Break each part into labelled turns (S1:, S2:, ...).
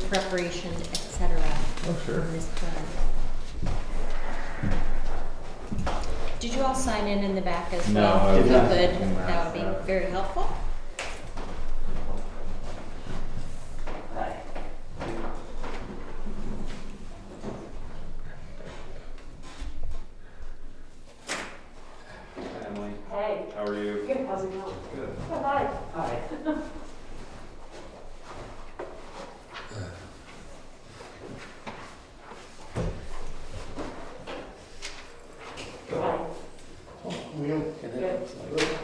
S1: preparation, etc.
S2: Oh, sure.
S1: on this plan. Did you all sign in the back as
S2: No,
S1: well?
S2: I
S1: If you
S2: didn't.
S1: could, that would be very helpful.
S3: Hi.
S2: Hi, Emily.
S4: Hey.
S2: How are you?
S4: Good, how's it going?
S2: Good.
S4: Oh, hi.
S3: Hi.
S4: Hi.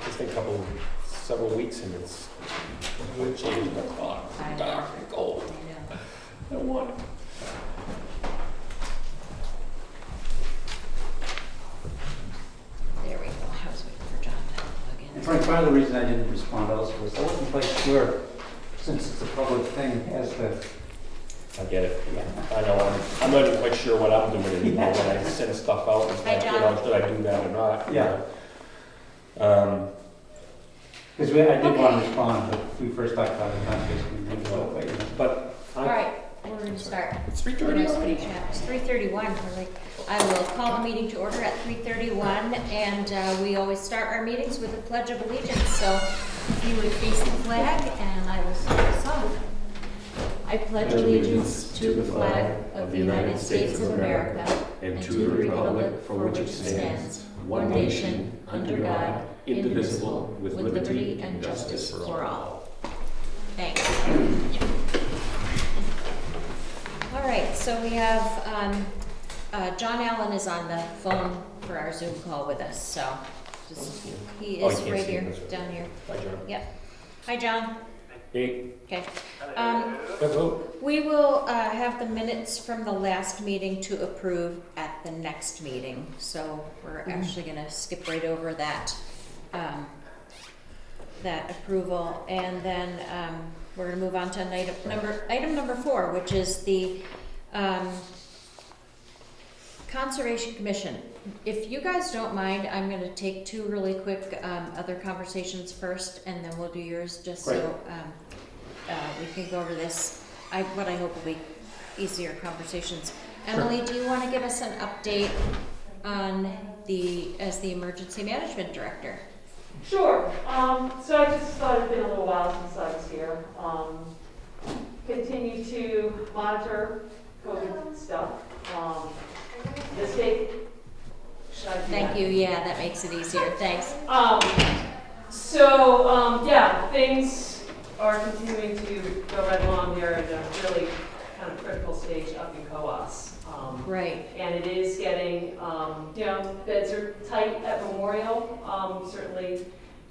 S5: Just a couple, several weeks and it's would change my clock.
S1: I know.
S5: Dark and cold.
S1: I know.
S5: I don't want it.
S1: There we go. I was waiting for John to plug in.
S3: And Frank, part of the reason I didn't respond also was I wasn't quite sure, since it's a public thing, as the,
S5: I get it.
S3: yeah.
S5: I know, I'm not even quite sure what I'm doing anymore when I send stuff out. It's
S1: Hi,
S5: like,
S1: John.
S5: should I do that or not?
S3: Yeah. Because I did want to respond, but we first talked about the conservation, we didn't go away.
S5: But
S1: All right, we're going to start.
S5: it's
S1: It's
S5: 3:30.
S1: 3:31. We're like, I will call the meeting to order at 3:31, and we always start our meetings with a pledge of allegiance. So if you would face the flag, and I will start us off. I pledge allegiance to the flag of the United States of America and to the republic for which it stands, one nation, under God, indivisible, with liberty and justice for all. Thanks. All right, so we have, John Allen is on the phone for our Zoom call with us, so just, he
S5: Oh,
S1: is
S5: you can't
S1: right
S5: see
S1: here,
S5: him, that's right.
S1: down here.
S5: Hi, John.
S1: Yep. Hi, John.
S5: Hey,
S1: Okay.
S5: good vote.
S1: We will have the minutes from the last meeting to approve at the next meeting. So we're actually going to skip right over that, that approval. And then we're going to move on to item number 4, which is the Conservation Commission. If you guys don't mind, I'm going to take 2 really quick other conversations first, and then we'll do yours just so we can go over this. What I hope will be easier conversations. Emily, do you want to give us an update on as the Emergency Management Director?
S4: Sure. So I just thought it'd been a little while since I was here. Continue to monitor COVID stuff. The state, should I do
S1: Thank
S4: that?
S1: you. Yeah, that makes it easier. Thanks.
S4: Yeah, things are continuing to go right along. They're at a really kind of critical stage up in COAS.
S1: Right.
S4: And it is getting, beds are tight at Memorial. Certainly,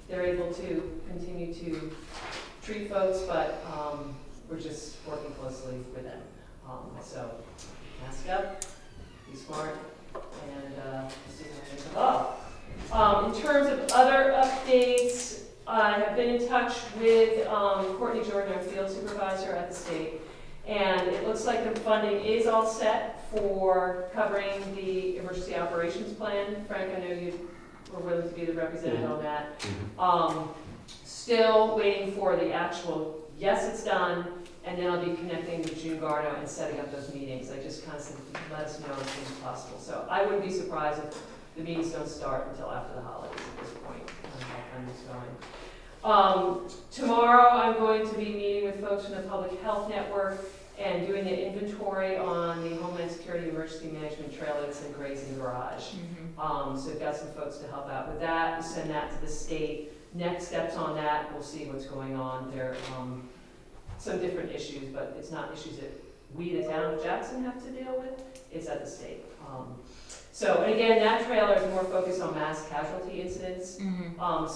S4: they're able to continue to treat folks, but we're just working closely with them. So, mask up, be smart, and see how things evolve. In terms of other updates, I have been in touch with Courtney Jordan, our field supervisor at the state, and it looks like the funding is all set for covering the emergency operations plan. Frank, I know you were willing to be the representative on that. Still waiting for the actual, yes, it's done, and then I'll be connecting with June Garno and setting up those meetings. I just kind of said, let us know as soon as possible. So I wouldn't be surprised if the meetings don't start until after the holidays at this point. How time is going. Tomorrow I'm going to be meeting with folks from the Public Health Network and doing an inventory on the Homeland Security Emergency Management Trail that's in Grazing Garage. So we've got some folks to help out with that. We send that to the state. Next steps on that, we'll see what's going on. There are some different issues, but it's not issues that we, the town of Jackson, have to deal with. It's at the state. And again, that trailer is more focused on mass casualty incidents.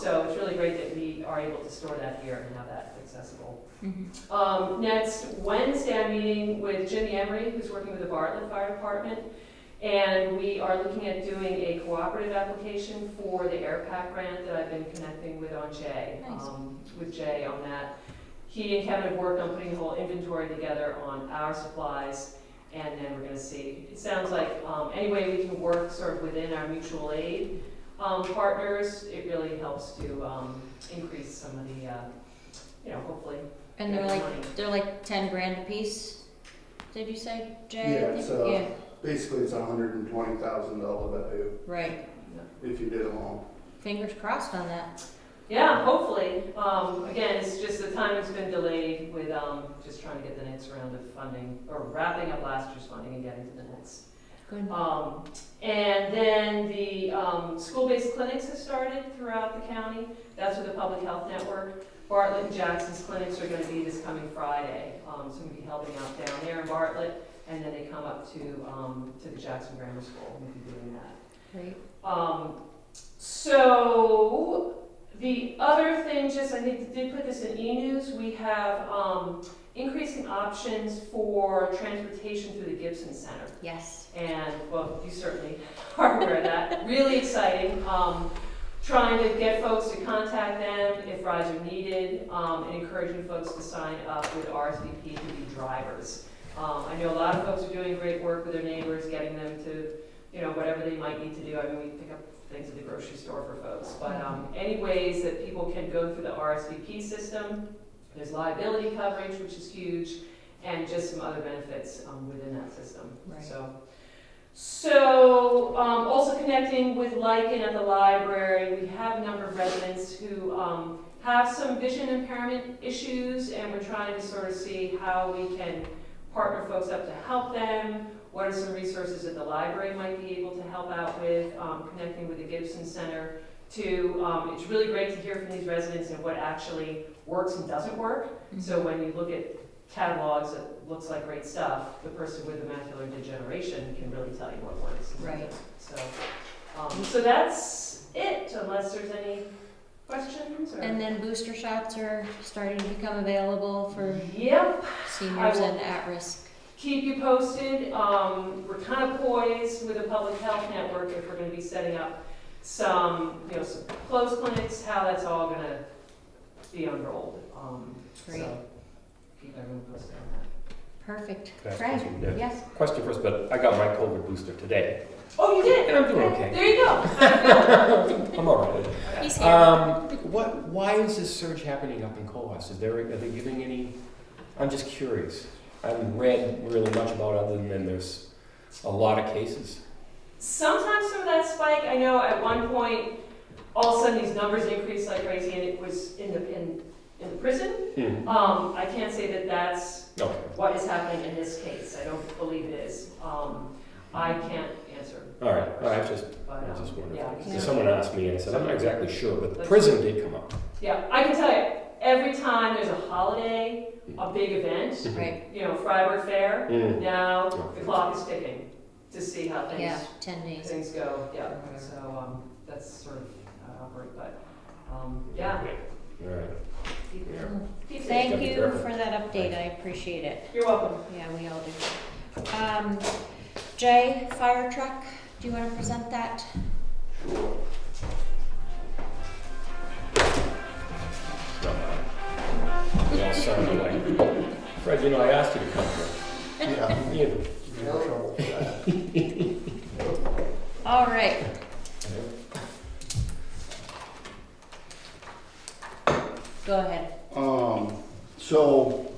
S4: So it's really great that we are able to store that here and have that accessible. Next Wednesday, I'm meeting with Jimmy Emery, who's working with the Bartlett Fire Department, and we are looking at doing a cooperative application for the air pack grant that I've been connecting with on Jay, with Jay on that. He and Kevin have worked on putting the whole inventory together on our supplies, and then we're going to see. It sounds like any way we can work sort of within our mutual aid partners, it really helps to increase some of the, hopefully.
S1: And they're like 10 grand a piece. did you say, Jay?
S2: Yeah,
S1: I think?
S2: it's, basically it's $120,000 value
S1: Right.
S2: if you did them all.
S1: Fingers crossed on that.
S4: Yeah, hopefully. Again, it's just the timing's been delayed with just trying to get the next round of funding, or wrapping up last year's funding and getting to the next.
S1: Good.
S4: And then the school-based clinics have started throughout the county. That's with the Public Health Network. Bartlett and Jackson's clinics are going to be this coming Friday. So I'm going to be helping out down there in Bartlett, and then they come up to the Jackson Grammar School. We'll be doing that.
S1: Great.
S4: So the other thing, just I did put this in e-news, we have increasing options for transportation through the Gibson Center.
S1: Yes.
S4: And, well, you certainly are aware of that. Really exciting. Trying to get folks to contact them if rides are needed, and encouraging folks to sign up with RSVP to be drivers. I know a lot of folks are doing great work with their neighbors, getting them to, whatever they might need to do. I mean, we pick up things at the grocery store for folks. But any ways that people can go through the RSVP system, there's liability coverage, which is huge, and just some other benefits within that system.
S1: Right.
S4: So also connecting with Lycan at the library, we have a number of residents who have some vision impairment issues, and we're trying to sort of see how we can partner folks up to help them. What are some resources that the library might be able to help out with, connecting with the Gibson Center to, it's really great to hear from these residents and what actually works and doesn't work.
S1: Mm-hmm.
S4: So when you look at catalogs that looks like great stuff, the person with the macular degeneration can really tell you what works.
S1: Right.
S4: So that's it, unless there's any questions. Or...
S1: And then booster shots are starting to become available for
S4: Yep.
S1: seniors and at-risk.
S4: Keep you posted. We're kind of poised with the Public Health Network if we're going to be setting up some, some closed clinics, how that's all going to be unrolled.
S1: Great.
S4: So keep everyone posted on that.
S1: Perfect.
S5: Can I ask a
S1: Craig,
S5: question? Yeah.
S1: yes.
S5: Question first, but I got my COVID booster today.
S4: Oh, you did?
S5: And I'm doing okay.
S4: There you go.
S5: I'm all right.
S1: He's here.
S5: Why is this surge happening up in Cohos? Are they giving any? I'm just curious. I haven't read really much about it other than there's a lot of cases.
S4: Sometimes some of that spike, I know at one point, all of a sudden these numbers increased like crazy, and it was in the prison.
S5: Mm-hmm.
S4: I can't say that that's
S5: Okay.
S4: what is happening in this case. I don't believe it is. I can't answer.
S5: All right. I just wondered.
S4: Yeah.
S5: Because someone asked me, and I said, I'm not exactly sure, but the prison did come up.
S4: Yeah, I can tell you, every time there's a holiday, a big event,
S1: Right.
S4: Freiburg Fair,
S5: Mm.
S4: now the clock is ticking to see how things,
S1: Yeah, 10 days.
S4: things go. Yeah,
S1: Or whatever.
S4: so that's sort of how I operate, but yeah.
S5: All right.
S4: Keep safe.
S1: Thank
S5: Gotta be
S1: you
S5: careful.
S1: for that update. I appreciate it.
S4: You're welcome.
S1: Yeah, we all do. Jay, fire truck, do you want to present that?
S5: They all sounded like, Fred, I asked you to come here.
S2: Yeah,
S5: You.
S2: you're in trouble for that.
S1: All right. Go ahead.
S2: So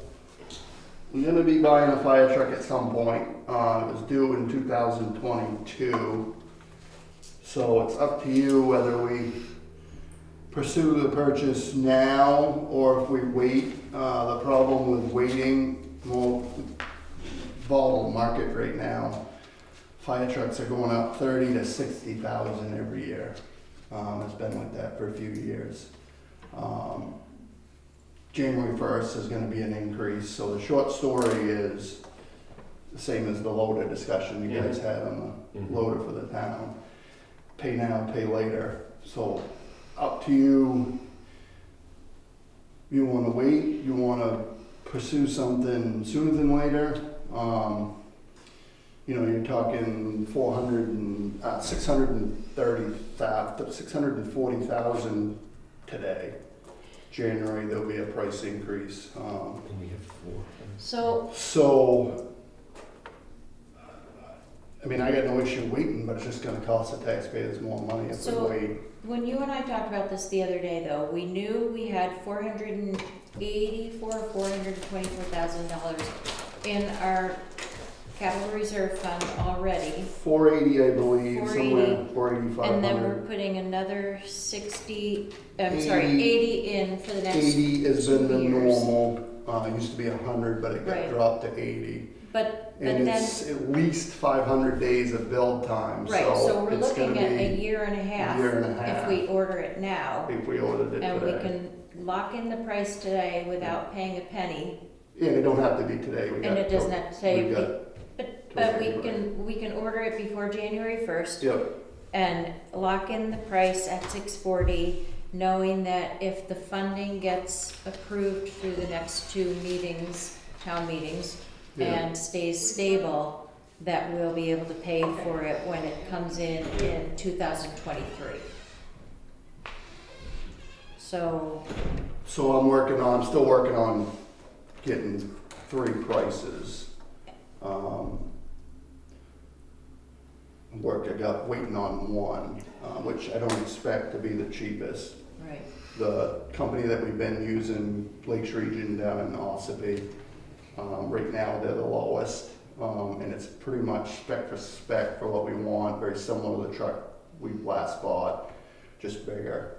S2: we're gonna be buying a fire truck at some point. It was due in 2022. So it's up to you whether we pursue the purchase now or if we wait. The problem with waiting, volatile market right now. Fire trucks are going up 30 to 60,000 every year. It's been like that for a few years. January 1st is going to be an increase. So the short story is the same as the loader discussion you guys had on the loader for the town. Pay now, pay later. So up to you. You want to wait? You want to pursue something sooner than later? You're talking 640,000 today. January there'll be a price increase.
S5: And we have 4.
S1: So,
S2: I got no issue waiting, but it's just going to cost the taxpayers more money if we wait.
S1: when you and I talked about this the other day, though, we knew we had $484,000 or $424,000 in our capital reserve fund already.
S2: 480, I believe,
S1: 480,
S2: somewhere, 480,
S1: And then
S2: 500.
S1: we're putting another 60, I'm
S2: 80
S1: sorry, 80 in for the next
S2: 80 has been the
S1: 2 years.
S2: normal. It used to be 100, but it got
S1: Right.
S2: dropped to 80.
S1: But
S2: And
S1: then,
S2: it's at least 500 days of build time.
S1: right, so we're
S2: it's
S1: looking
S2: gonna
S1: at a
S2: be
S1: year and a half
S2: year and a half.
S1: if we order it now.
S2: if we ordered it
S1: And we
S2: today.
S1: can lock in the price today without paying a penny.
S2: And it don't have to be today. We
S1: And
S2: got
S1: it doesn't have to say,
S2: we got,
S1: but we
S2: January.
S1: we can order it before January 1st
S2: yep,
S1: and lock in the price at $640, knowing that if the funding gets approved through the next 2 meetings, town meetings,
S2: yeah.
S1: and stays stable, that we'll be able to pay for it when it comes in 2023. So,
S2: So I'm still working on getting 3 prices. I got waiting on one, which I don't expect to be the cheapest.
S1: right,
S2: The company that we've been using, Lakes Region down in Ossipee, right now they're the lowest. And it's pretty much spec for spec for what we want, very similar to the truck we last bought, just bigger.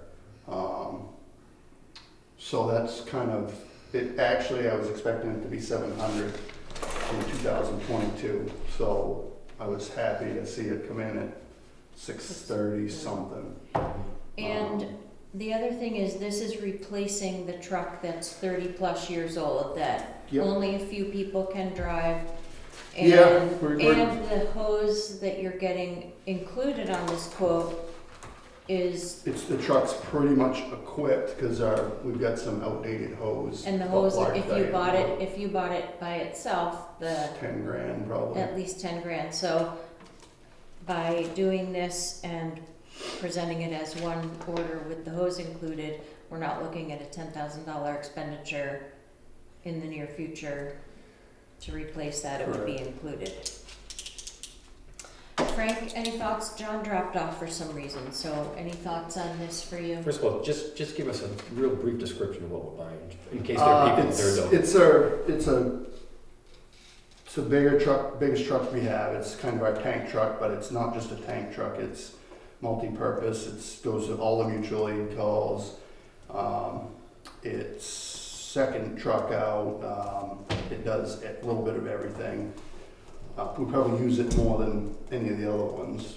S2: So that's kind of, it actually, I was expecting it to be 700 in 2022. So I was happy to see it come in at 630 something.
S1: and the other thing is, this is replacing the truck that's 30-plus years old, that
S2: Yep.
S1: only a few people can drive.
S2: Yeah,
S1: And,
S2: we're-
S1: and the hose that you're getting included on this quote is,
S2: It's the truck's pretty much equipped because we've got some outdated hose.
S1: and the hose,
S2: large
S1: if you bought
S2: diameter,
S1: it, if you bought it by itself, the,
S2: 10 grand probably.
S1: at least 10 grand. So by doing this and presenting it as one order with the hose included, we're not looking at a $10,000 expenditure in the near future to replace that. It would be included. Frank, any thoughts? John dropped off for some reason, so any thoughts on this for you?
S5: First of all, just give us a real brief description of what we're buying, in case there are people that don't.
S2: It's a bigger truck, biggest truck we have. It's kind of our tank truck, but it's not just a tank truck. It's multi-purpose. It goes to all the mutual aid calls. It's second truck out. It does a little bit of everything. We probably use it more than any of the other ones.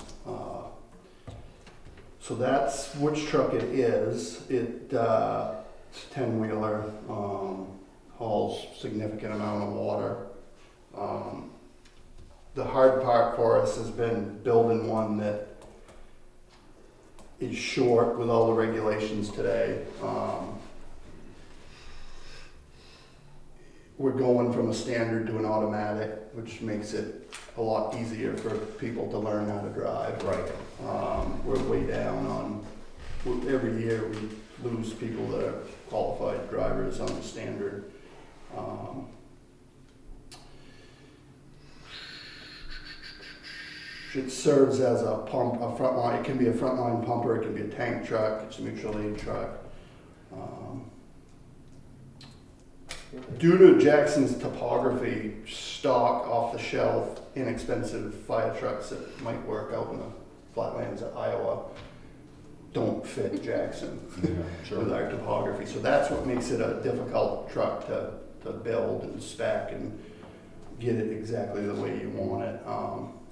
S2: So that's which truck it is. It's a 10-wheeler, hauls significant amount of water. The hard part for us has been building one that is short with all the regulations today. We're going from a standard to an automatic, which makes it a lot easier for people to learn how to drive.
S5: Right.
S2: We're way down on, every year we lose people that are qualified drivers on the standard. It serves as a pump, a frontline, it can be a frontline pumper, it can be a tank truck, it's a mutual aid truck. Due to Jackson's topography, stock, off-the-shelf, inexpensive fire trucks that might work out in the flatlands of Iowa don't fit Jackson with our topography. So that's what makes it a difficult truck to build and spec and get it exactly the way you want it.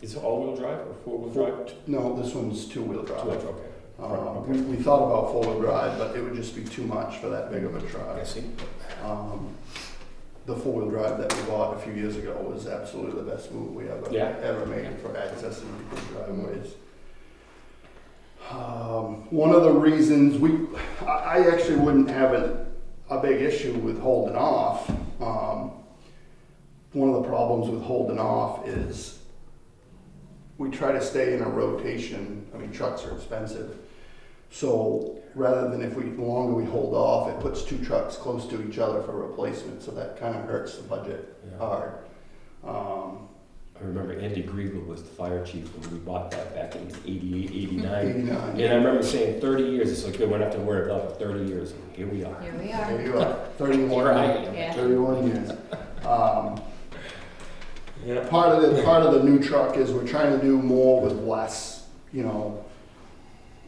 S5: Is it all-wheel drive or four-wheel drive?
S2: No, this one's two-wheel drive.
S5: Two-wheel, okay.
S2: We thought about four-wheel drive, but it would just be too much for that big of a truck.
S5: I see.
S2: The four-wheel drive that we bought a few years ago was absolutely the best move we ever made for accessing people's driveways. One of the reasons I actually wouldn't have a big issue with holding off. One of the problems with holding off is we try to stay in a rotation. I mean, trucks are expensive. So rather than the longer we hold off, it puts 2 trucks close to each other for replacement. So that kind of hurts the budget hard.
S5: I remember Andy Griegel was the fire chief when we bought that back in 88, 89.
S2: 89.
S5: And I remember saying 30 years, it's like, good, we don't have to worry about it, 30 years, and here we are.
S1: Here we
S2: There
S1: are.
S2: you are, 31,
S5: Here I am.
S1: Yeah.
S2: 31 years.
S5: Yeah.
S2: Part of the new truck is we're trying to do more with less,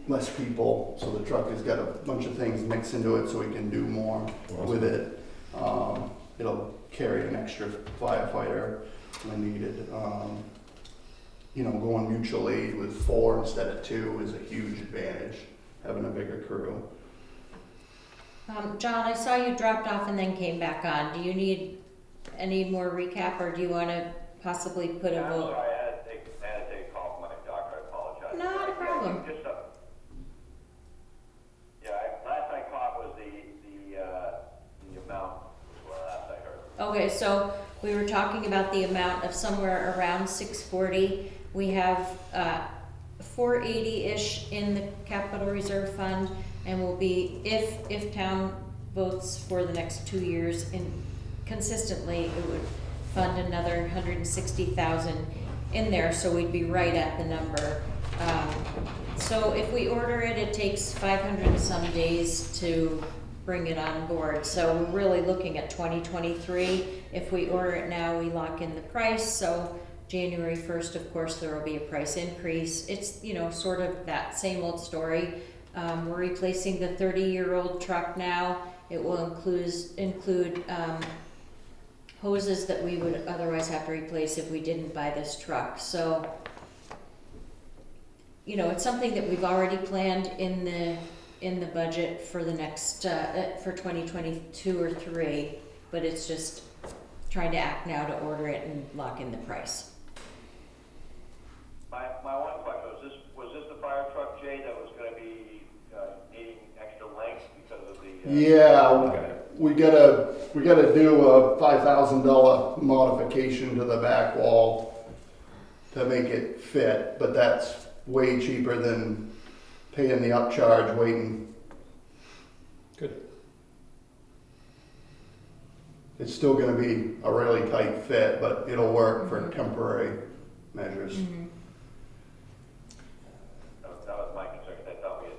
S2: less people. So the truck has got a bunch of things mixed into it so we can do more with it. It'll carry an extra firefighter when needed. Going mutual aid with 4 instead of 2 is a huge advantage, having a bigger crew.
S1: John, I saw you dropped off and then came back on. Do you need any more recap, or do you want to possibly put a
S6: I'm
S1: vote?
S6: sorry, I had to take a call from my doctor, I apologize.
S1: Not a problem.
S6: Last I caught was the amount, was what last I heard.
S1: Okay, so we were talking about the amount of somewhere around 640. We have 480-ish in the capital reserve fund, and will be, if town votes for the next 2 years consistently, it would fund another 160,000 in there, so we'd be right at the number. So if we order it, it takes 500 and some days to bring it on board. So we're really looking at 2023. If we order it now, we lock in the price. So January 1st, of course, there will be a price increase. It's, sort of that same old story. We're replacing the 30-year-old truck now. It will include hoses that we would otherwise have to replace if we didn't buy this truck. So, it's something that we've already planned in the budget for the next for 2022 or 3, but it's just trying to act now to order it and lock in the price.
S6: My one question was this the fire truck, Jay, that was going to be needing extra length because of the?
S2: Yeah, we gotta do a $5,000 modification to the back wall to make it fit, but that's way cheaper than paying the upcharge waiting.
S5: Good.
S2: It's still gonna be a really tight fit, but it'll work for temporary measures.
S1: Mm-hmm.
S6: That was my concern, 'cause I thought we had,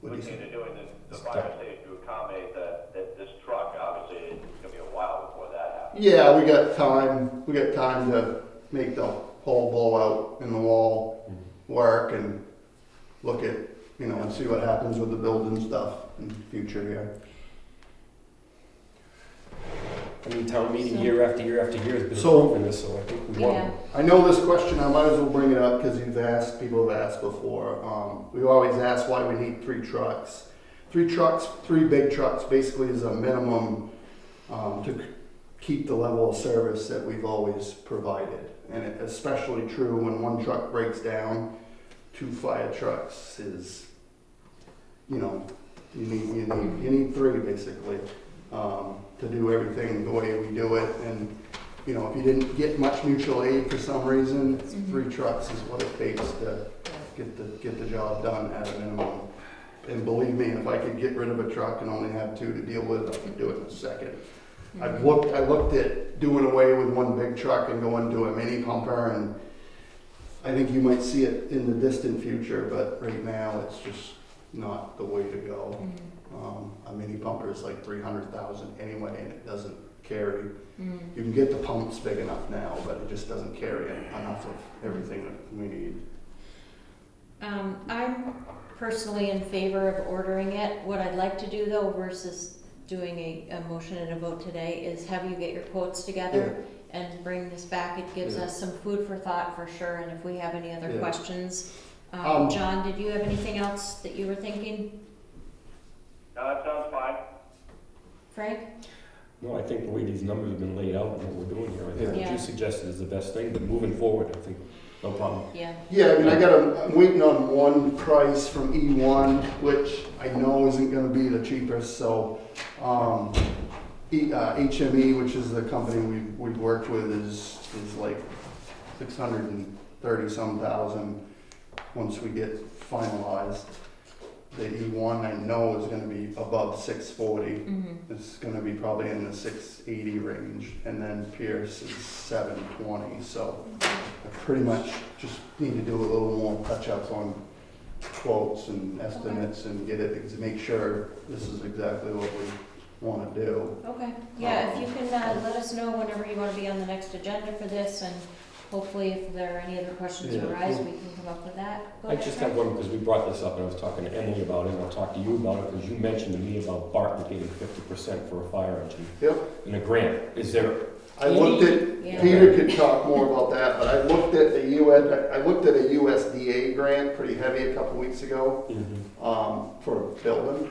S2: What do you
S6: looking
S2: think?
S6: into doing the fire station to accommodate that this truck. Obviously, it's going to be a while before that happens.
S2: Yeah, we got time to make the hole blowout in the wall work and look at, and see what happens with the building stuff in the future here.
S5: Town meeting year after year after year has been
S2: So-
S5: approving this, so I think we want.
S1: Yeah.
S2: I know this question, I might as well bring it up because people have asked before. We always ask why we need 3 trucks. 3 big trucks basically is a minimum to keep the level of service that we've always provided. And it's especially true when one truck breaks down, 2 fire trucks is, you need 3 basically to do everything the way we do it. And if you didn't get much mutual aid for some reason, 3 trucks is what it takes to get the job done at a minimum. And believe me, if I could get rid of a truck and only have 2 to deal with, I could do it in a second. I looked at doing away with one big truck and going to a mini pumper, and I think you might see it in the distant future, but right now it's just not the way to go. A mini pumper is like 300,000 anyway, and it doesn't carry. You can get the pumps big enough now, but it just doesn't carry enough of everything that we need.
S1: I'm personally in favor of ordering it. What I'd like to do though, versus doing a motion and a vote today, is have you get your quotes together and bring this back. It gives us some food for thought for sure, and if we have any other questions. John, did you have anything else that you were thinking?
S6: No, that sounds fine.
S1: Frank?
S5: No, I think the way these numbers have been laid out and what we're doing here, I think what
S1: Yeah.
S5: you suggested is the best thing, but moving forward, I think, no problem.
S1: Yeah.
S2: Yeah, I'm waiting on one price from E1, which I know isn't gonna be the cheapest, so, HME, which is the company we've worked with, is like 630 some thousand once we get finalized. The E1 I know is gonna be above 640. It's gonna be probably in the 680 range, and then Pierce is 720, so I pretty much just need to do a little more touch-ups on quotes and estimates and get it, to make sure this is exactly what wanna do.
S1: Okay, yeah, if you can, let us know whenever you wanna be on the next agenda for this, and hopefully if there are any other questions
S2: Yeah.
S1: arise, we can come up with that. Go
S5: I
S1: ahead,
S5: just
S1: Frank.
S5: have one, because we brought this up, and I was talking to Emily about it, and I'll talk to you about it, because you mentioned to me about Bartlett getting 50% for a fire engine
S2: Yep,
S5: in a grant. Is there,
S2: I looked
S1: Yeah.
S2: at, Peter could talk more about that, but I looked at a USDA grant, pretty heavy, a couple weeks ago, for building.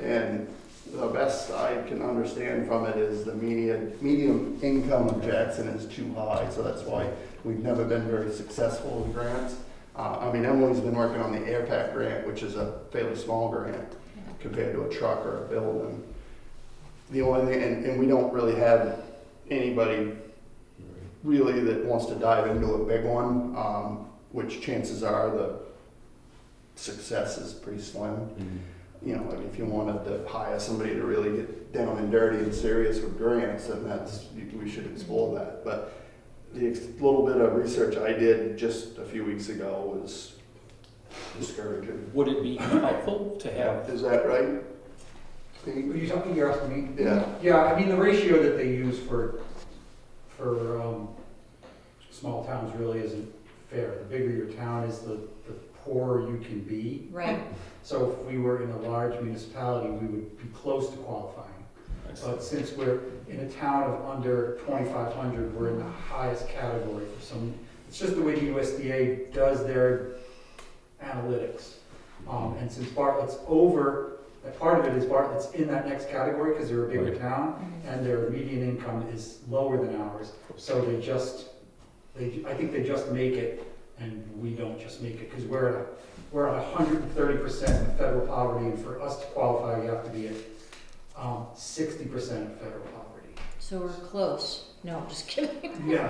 S2: And the best I can understand from it is the medium income of Jackson is too high, so that's why we've never been very successful with grants. I mean, Emily's been working on the air pack grant, which is a fairly small grant compared to a truck or a building. The only thing, and we don't really have anybody really that wants to dive into a big one, which chances are the success is pretty slim. You know, I mean, if you wanted to hire somebody to really get down and dirty and serious with grants, then we should explore that. But the little bit of research I did just a few weeks ago was discouraging.
S5: would it be helpful to have,
S2: Is that right? Pete?
S7: Are you talking, you're asking me?
S2: Yeah.
S7: Yeah, I mean, the ratio that they use for small towns really isn't fair. The bigger your town is, the poorer you can be.
S1: Right,
S7: So if we were in a large municipality, we would be close to qualifying. But since we're in a town of under 2,500, we're in the highest category for some, it's just the way the USDA does their analytics. And since Bartlett's over, that part of it is Bartlett's in that next category because they're a bigger
S5: Right.
S7: town, and their median income is lower than ours. So I think they just make it, and we don't just make it, because we're at 130% of federal poverty, and for us to qualify, you have to be at 60% of federal poverty.
S1: so we're close. No, I'm just kidding.
S7: Yeah.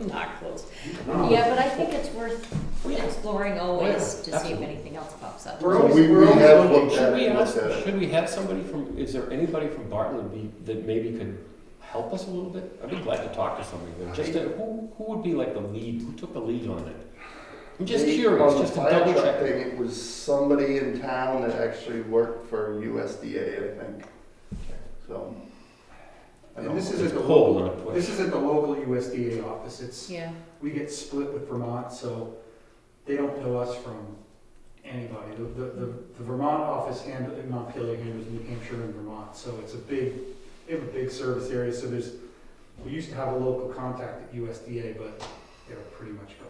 S1: Not close.
S7: No.
S1: Yeah, but I think it's worth exploring always to see if
S5: absolutely.
S1: anything else pops up.
S7: We're
S2: So
S7: always-
S2: we
S7: we're always
S2: have
S7: looking.
S2: looked at
S5: should we
S2: it,
S5: ask,
S2: looked at it.
S5: should we have somebody from, is there anybody from Bartlett that maybe could help us a little bit? I'd be glad to talk to somebody there. Just who would be like the lead, who took the lead on it? I'm just curious,
S2: On the
S5: just to
S2: fire
S5: double
S2: truck
S5: check.
S2: thing, it was somebody in town that actually worked for USDA, I think. So. I don't
S7: And this
S2: know.
S7: is at the
S5: Cold,
S7: local,
S5: not quick.
S7: this is at the local USDA office. It's,
S1: Yeah,
S7: we get split with Vermont, so they don't know us from anybody. The Vermont office handles, Montpelier handles New Hampshire and Vermont, so it's they have a big service area, so we used to have a local contact at USDA, but they're pretty much gone.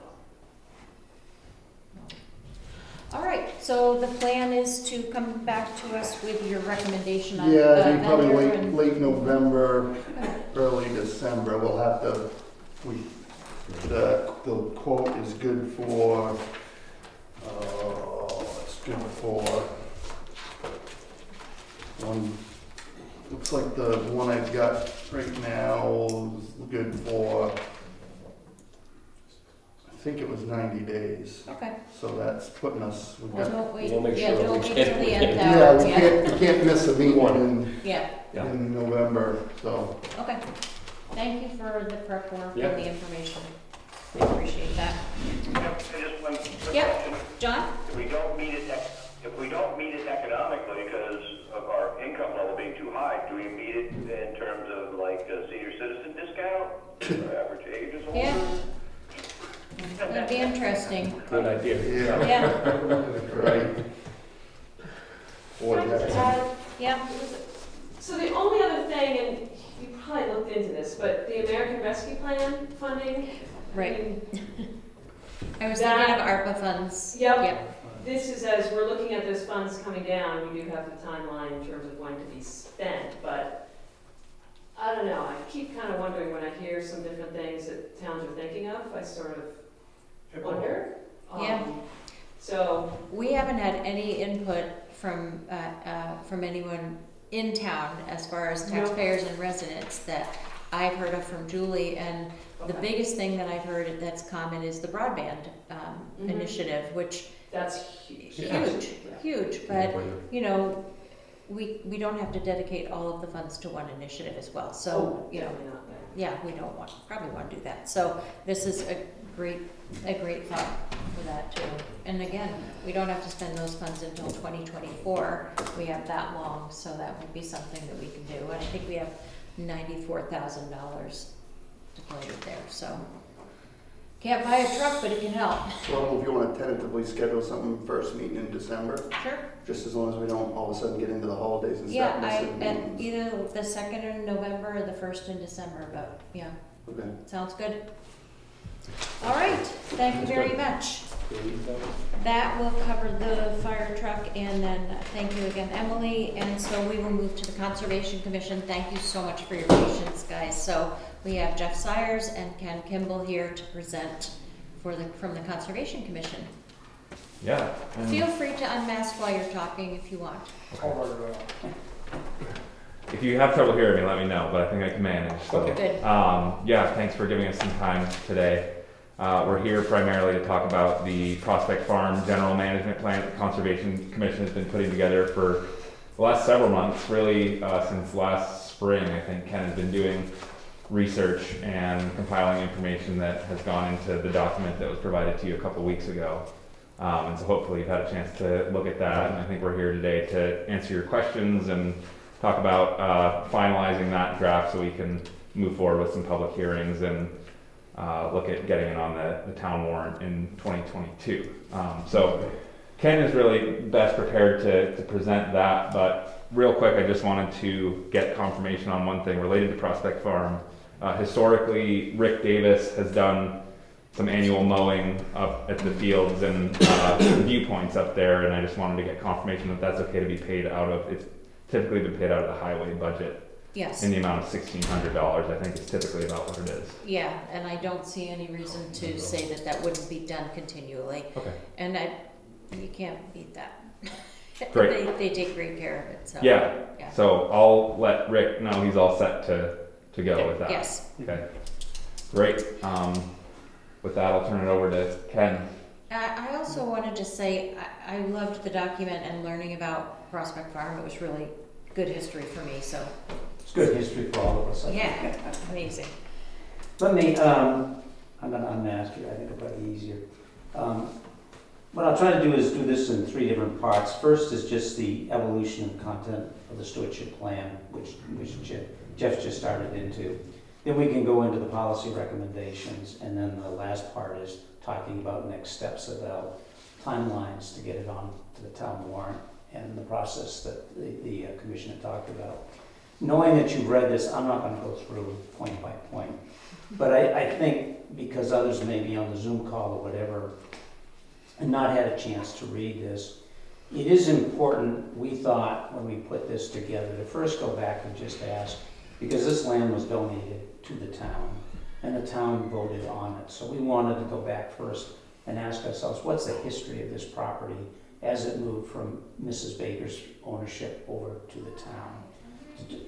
S1: all right, so the plan is to come back to us with your recommendation on
S2: Yeah, I think probably
S1: vendor and.
S2: late November, early December, we'll have to, the quote is good for, it's good for one, looks like the one I've got right now is good for, I think it was 90 days.
S1: Okay,
S2: So that's putting us, we've
S1: well,
S2: got,
S1: don't wait,
S5: We'll make
S1: yeah,
S5: sure
S1: don't
S5: we
S1: wait
S5: get-
S1: till the
S5: we
S1: end.
S5: get-
S2: yeah, we can't miss a meeting
S1: Yeah,
S5: Yeah.
S2: in November, so.
S1: okay. Thank you for the prep work
S5: Yeah.
S1: and the information. I appreciate that.
S6: Just one quick
S1: Yep.
S6: question.
S1: John?
S6: If we don't meet it economically because of our income level being too high, do we meet it in terms of like a senior citizen discount or average age or something?
S1: Yeah. That'd be interesting.
S5: Good idea.
S2: Yeah.
S1: Yeah,
S2: Right. Or that.
S1: yeah,
S4: So the only other thing, and you probably looked into this, but the American Rescue Plan funding.
S1: Right.
S4: I mean,
S1: I was thinking of ARPA funds.
S4: Yep. This is as we're looking at those funds coming down, we do have the timeline in terms of when to be spent, but I don't know, I keep kind of wondering when I hear some different things that towns are thinking of, I sort of wonder.
S1: Yeah.
S4: So,
S1: We haven't had any input from anyone in town as far as taxpayers and residents that I've heard of from Julie, and the
S4: okay.
S1: biggest thing that I've heard that's common is the broadband initiative, which
S4: That's huge.
S1: huge, huge, but you know, we don't have to dedicate all of the funds to one initiative as well, so,
S4: Oh,
S1: you know,
S4: definitely not.
S1: yeah, we don't probably want to do that. So this is a great thought for that too. And again, we don't have to spend those funds until 2024. We have that long, so that would be something that we can do. And I think we have $94,000 to play with there, so. Can't buy a truck, but it can help.
S2: So I don't know if you want to tentatively schedule something first meeting in December,
S1: Sure.
S2: just as long as we don't all of a sudden get into the holidays and
S1: Yeah,
S2: start missing
S1: at
S2: meetings.
S1: either the 2nd in November or the 1st in December, but yeah,
S2: Okay.
S1: sounds good. All right, thank you very much. That will cover the fire truck, and then thank you again, Emily. And so we will move to the Conservation Commission. Thank you so much for your patience, guys. So we have Jeff Sires and Ken Kimball here to present from the Conservation Commission.
S8: Yeah.
S1: Feel free to unmask while you're talking if you want.
S8: If you have trouble hearing me, let me know, but I think I can manage. So,
S5: Okay.
S1: Good.
S8: yeah, thanks for giving us some time today. We're here primarily to talk about the Prospect Farm General Management Plan that the Conservation Commission has been putting together for the last several months, really since last spring. I think Ken has been doing research and compiling information that has gone into the document that was provided to you a couple weeks ago. And so hopefully you've had a chance to look at that, and I think we're here today to answer your questions and talk about finalizing that draft so we can move forward with some public hearings and look at getting it on the town warrant in 2022. So Ken is really best prepared to present that, but real quick, I just wanted to get confirmation on one thing related to Prospect Farm. Historically, Rick Davis has done some annual mowing up at the fields and viewpoints up there, and I just wanted to get confirmation that that's okay to be paid out of, it's typically been paid out of the highway budget
S1: Yes.
S8: in the amount of $1,600. I think it's typically about what it is.
S1: Yeah, and I don't see any reason to say that that wouldn't be done continually.
S8: Okay.
S1: And you can't beat that.
S8: Great.
S1: They take great care of it, so.
S8: Yeah.
S1: Yeah.
S8: So I'll let Rick know he's all set to go with that.
S1: Yes.
S8: Okay. Great. With that, I'll turn it over to Ken.
S1: I also wanted to say, I loved the document and learning about Prospect Farm. It was really good history for me, so,
S3: It's good history for all of us. I think.
S1: yeah, amazing.
S3: Let me, I'm gonna unmask you, I think it'll be easier. What I'll try to do is do this in 3 different parts. First is just the evolution and content of the stewardship plan, which Jeff just started into. Then we can go into the policy recommendations, and then the last part is talking about next steps about timelines to get it on to the town warrant and the process that the commission had talked about. Knowing that you've read this, I'm not going to go through point by point, but I think because others may be on the Zoom call or whatever and not had a chance to read this, it is important, we thought, when we put this together, to first go back and just ask, because this land was donated to the town, and the town voted on it. So we wanted to go back first and ask ourselves, what's the history of this property as it moved from Mrs. Baker's ownership over to the town?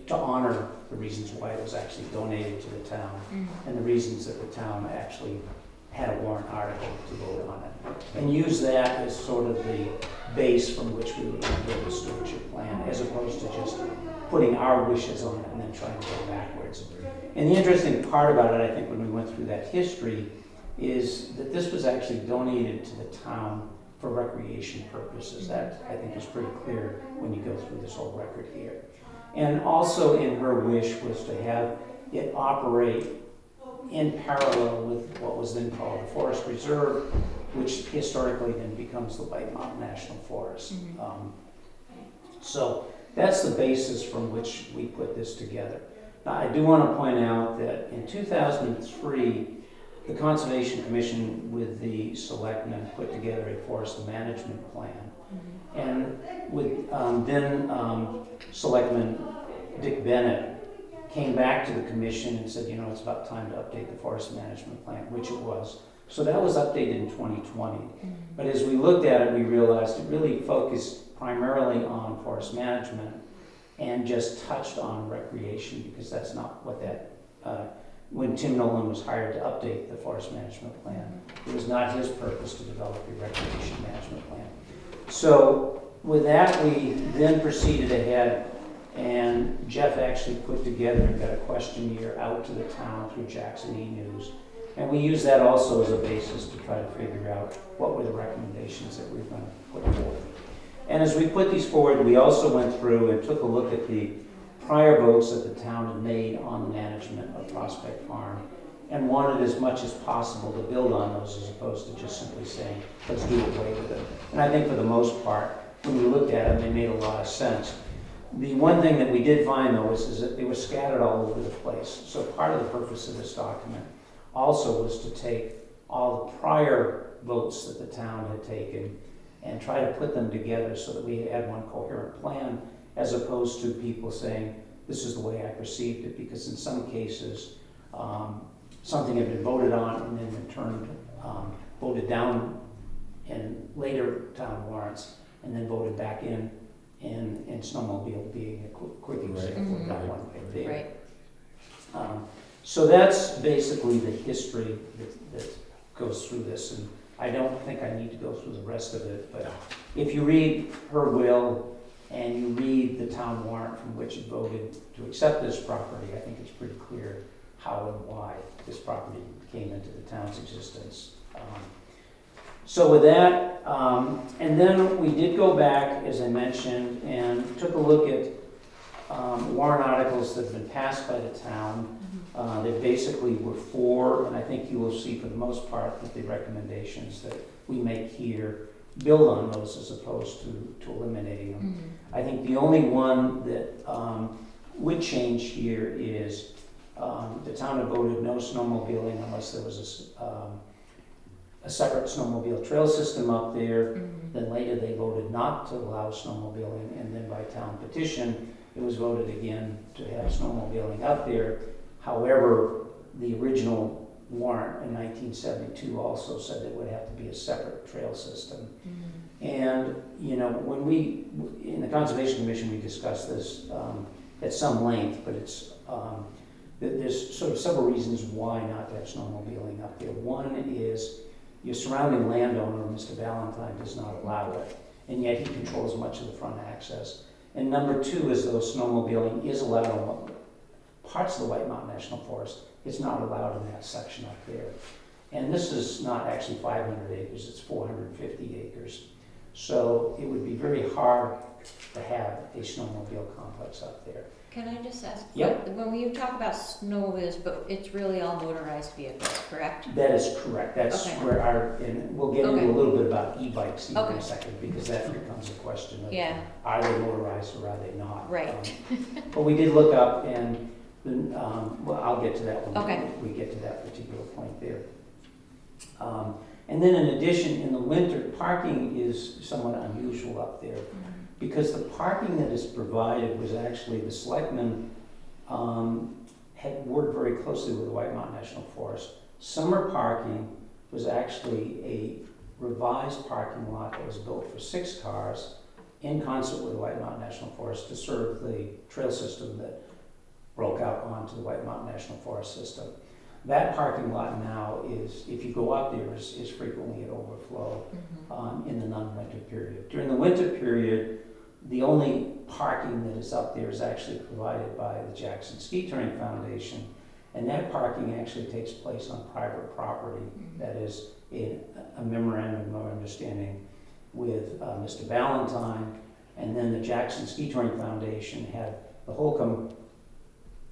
S3: To honor the reasons why it was actually donated to the town, and the reasons that the town actually had a warrant article to vote on it. And use that as sort of the base from which we would build a stewardship plan, as opposed to just putting our wishes on it and then trying to go backwards. And the interesting part about it, I think, when we went through that history, is that this was actually donated to the town for recreation purposes. That, I think, is pretty clear when you go through this whole record here. And also in her wish was to have it operate in parallel with what was then called the Forest Reserve, which historically then becomes the White Mountain National Forest. So that's the basis from which we put this together. Now, I do want to point out that in 2003, the Conservation Commission with the Selectmen put together a forest management plan. And with Selectman Dick Bennett came back to the commission and said, you know, it's about time to update the forest management plan, which it was. So that was updated in 2020. But as we looked at it, we realized it really focused primarily on forest management and just touched on recreation, because that's not what that, when Tim Nolan was hired to update the forest management plan, it was not his purpose to develop a recreation management plan. So with that, we then proceeded ahead, and Jeff actually put together and got a questionnaire out to the town through Jackson E-News. And we used that also as a basis to try to figure out what were the recommendations that we were going to put forward. And as we put these forward, we also went through and took a look at the prior votes that the town had made on the management of Prospect Farm, and wanted as much as possible to build on those as opposed to just simply saying, let's do away with it. And I think for the most part, when we looked at them, they made a lot of sense. The one thing that we did find, though, is that they were scattered all over the place. So part of the purpose of this document also was to take all the prior votes that the town had taken and try to put them together so that we had one coherent plan, as opposed to people saying, this is the way I perceived it, because in some cases, something had been voted on and then in turn voted down in later town warrants, and then voted back in snowmobile being a quick example of that one right there.
S1: Right.
S3: So that's basically the history that goes through this, and I don't think I need to go through the rest of it, but if you read her will and you read the town warrant from which it voted to accept this property, I think it's pretty clear how and why this property came into the town's existence. So with that, and then we did go back, as I mentioned, and took a look at warrant articles that have been passed by the town. They basically were four, and I think you will see for the most part that the recommendations that we make here build on those as opposed to eliminating them. I think the only one that would change here is the town had voted no snowmobiling unless there was a separate snowmobile trail system up there. Then later they voted not to allow snowmobiling, and then by town petition, it was voted again to have snowmobiling up there. However, the original warrant in 1972 also said there would have to be a separate trail system. And, you know, when we, in the Conservation Commission, we discussed this at some length, but it's, there's sort of several reasons why not to have snowmobiling up there. One is your surrounding landowner, Mr. Valentine, does not allow it, and yet he controls much of the front access. And number two is, though snowmobiling is allowed on parts of the White Mountain National Forest, it's not allowed in that section up there. And this is not actually 500 acres, it's 450 acres. So it would be very hard to have a snowmobile complex up there.
S1: Can I just ask,
S3: Yep.
S1: when you talk about snowmobiles, but it's really all motorized vehicles, correct?
S3: That is correct. That's
S1: Okay.
S3: where and we'll get into a little bit about e-bikes in
S1: Okay.
S3: a second, because that becomes a question of
S1: Yeah,
S3: are they motorized or are they not?
S1: Right.
S3: But we did look up, and well, I'll get to that when
S1: Okay.
S3: we get to that particular point there. And then in addition, in the winter, parking is somewhat unusual up there, because the parking that is provided was actually, the Selectmen had worked very closely with the White Mountain National Forest. Summer parking was actually a revised parking lot that was built for 6 cars in concert with the White Mountain National Forest to serve the trail system that broke out onto the White Mountain National Forest system. That parking lot now is, if you go up there, is frequently at overflow in the non-winter period. During the winter period, the only parking that is up there is actually provided by the Jackson Ski Touring Foundation, and that parking actually takes place on private property. That is a memorandum of understanding with Mr. Valentine, and then the Jackson Ski Touring Foundation had the Holcomb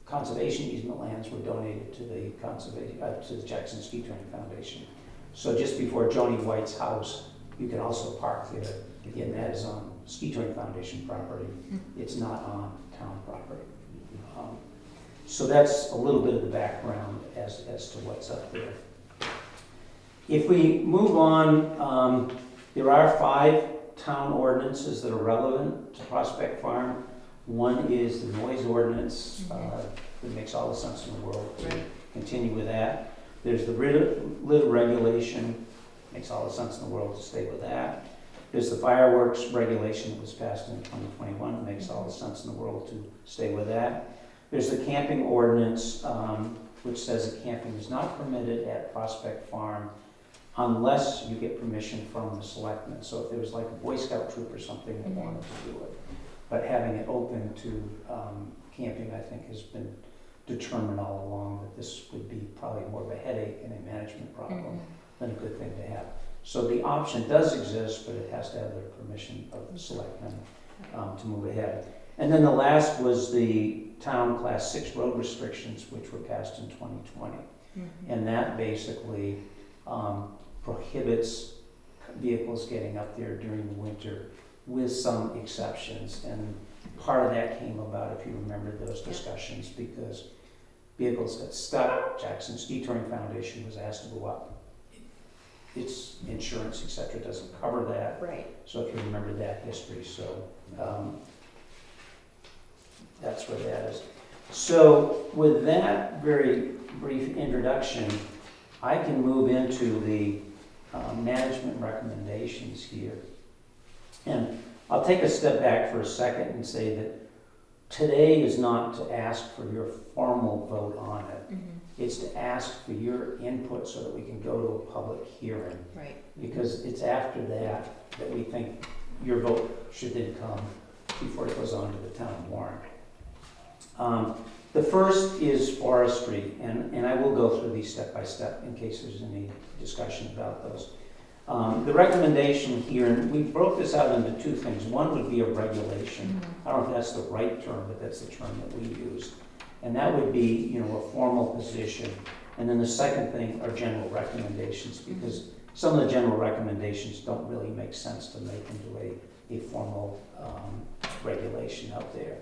S3: conservation easement lands were donated to the Jackson Ski Touring Foundation. So just before Joni White's house, you can also park there. Again, that is on Ski Touring Foundation property. It's not on town property. So that's a little bit of the background as to what's up there. If we move on, there are 5 town ordinances that are relevant to Prospect Farm. One is the noise ordinance, that makes all the sense in the world to continue with that. There's the litter regulation, makes all the sense in the world to stay with that. There's the fireworks regulation that was passed in 2021, it makes all the sense in the world to stay with that. There's the camping ordinance, which says that camping is not permitted at Prospect Farm. unless you get permission from the selectmen. So if there was like a Boy Scout troop or something that wanted to do it. But having it open to camping, I think, has been determined all along that this would be probably more of a headache and a management problem than a good thing to have. So the option does exist, but it has to have the permission of the selectmen to move ahead. And then the last was the town class 6 road restrictions, which were passed in 2020. And that basically prohibits vehicles getting up there during the winter with some exceptions. And part of that came about, if you remember those discussions, because vehicles got stuck. Jackson Ski Touring Foundation was asked to go up. Its insurance, et cetera, doesn't cover that.
S1: Right.
S3: So if you remember that history, so that's where that is. So with that very brief introduction, I can move into the management recommendations here. And I'll take a step back for a second and say that today is not to ask for your formal vote on it. It's to ask for your input so that we can go to a public hearing.
S1: Right.
S3: Because it's after that that we think your vote should then come before it goes on to the town warrant. The first is forestry, and I will go through these step by step in case there's any discussion about those. The recommendation here, and we broke this out into two things. One would be a regulation. I don't know if that's the right term, but that's the term that we used. And that would be, a formal position. And then the second thing are general recommendations, because some of the general recommendations don't really make sense to make into a formal regulation out there.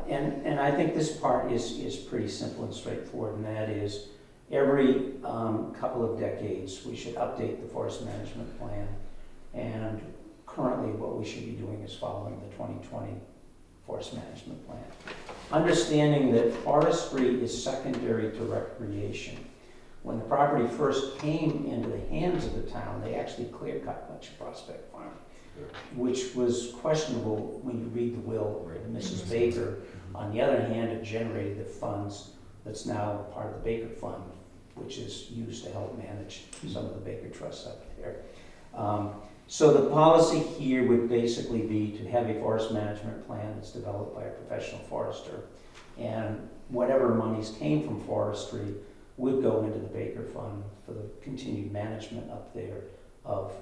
S3: And I think this part is pretty simple and straightforward, and that is every couple of decades we should update the forest management plan, and currently what we should be doing is following the 2020 forest management plan. Understanding that forestry is secondary to recreation. When the property first came into the hands of the town, they actually clear-cut much of Prospect Farm, which was questionable when you read the will of Mrs. Baker. On the other hand, it generated the funds that's now part of the Baker Fund, which is used to help manage some of the Baker trusts up there. So the policy here would basically be to have a forest management plan that's developed by a professional forester, and whatever monies came from forestry would go into the Baker Fund for the continued management up there of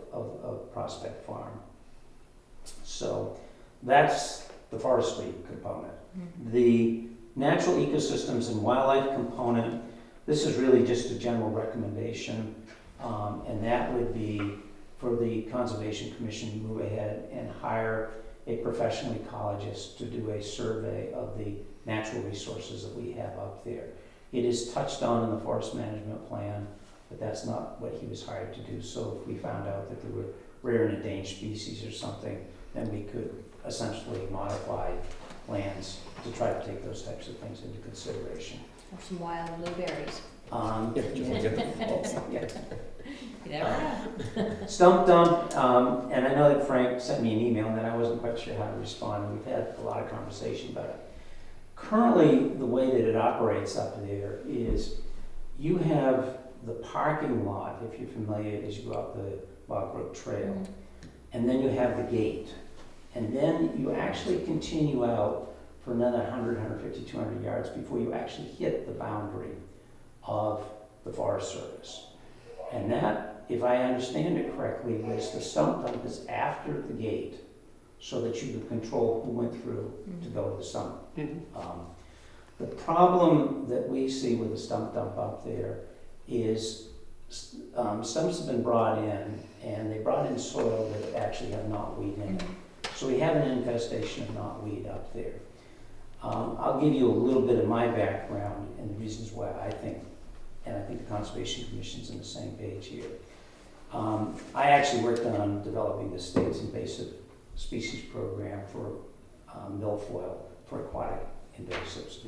S3: Prospect Farm. So that's the forestry component. The natural ecosystems and wildlife component, this is really just a general recommendation, and that would be for the Conservation Commission to move ahead and hire a professional ecologist to do a survey of the natural resources that we have up there. It is touched on in the forest management plan, but that's not what he was hired to do. So if we found out that there were rare and endangered species or something, then we could essentially modify plans to try to take those types of things into consideration.
S1: Or some wild blueberries.
S5: Yeah, just wanna get the false.
S3: Yeah.
S1: You never know.
S3: Stump dump, and I know that Frank sent me an email and that I wasn't quite sure how to respond, and we've had a lot of conversation about it. Currently, the way that it operates up there is you have the parking lot, if you're familiar, as you go up the Bog Brook Trail, and then you have the gate. And then you actually continue out for another 100, 150, 200 yards before you actually hit the boundary of the Forest Service. And that, if I understand it correctly, was the stump dump is after the gate so that you could control who went through to go to the stump. The problem that we see with the stump dump up there is stumps have been brought in, and they brought in soil that actually have knotweed in it. So we have an infestation of knotweed up there. I'll give you a little bit of my background and the reasons why I think, and I think the Conservation Commission's on the same page here. I actually worked on developing the state's invasive species program for milfoil for aquatic invasives.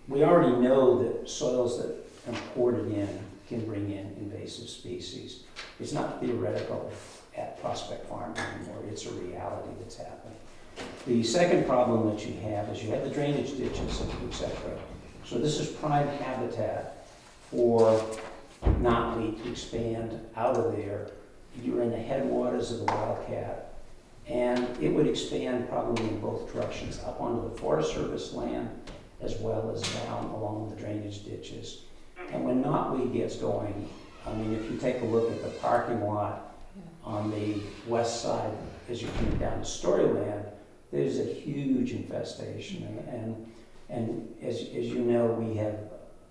S3: We already know that soils that are imported in can bring in invasive species. It's not theoretical at Prospect Farm anymore, it's a reality that's happening. The second problem that you have is you have the drainage ditches, etc. So this is prime habitat for knotweed to expand out of there. You're in the headwaters of the Wildcat, and it would expand probably in both directions, up onto the Forest Service land as well as down along the drainage ditches. And when knotweed gets going, I mean, if you take a look at the parking lot on the west side as you're coming down to Storyland, there's a huge infestation. And as you know, we have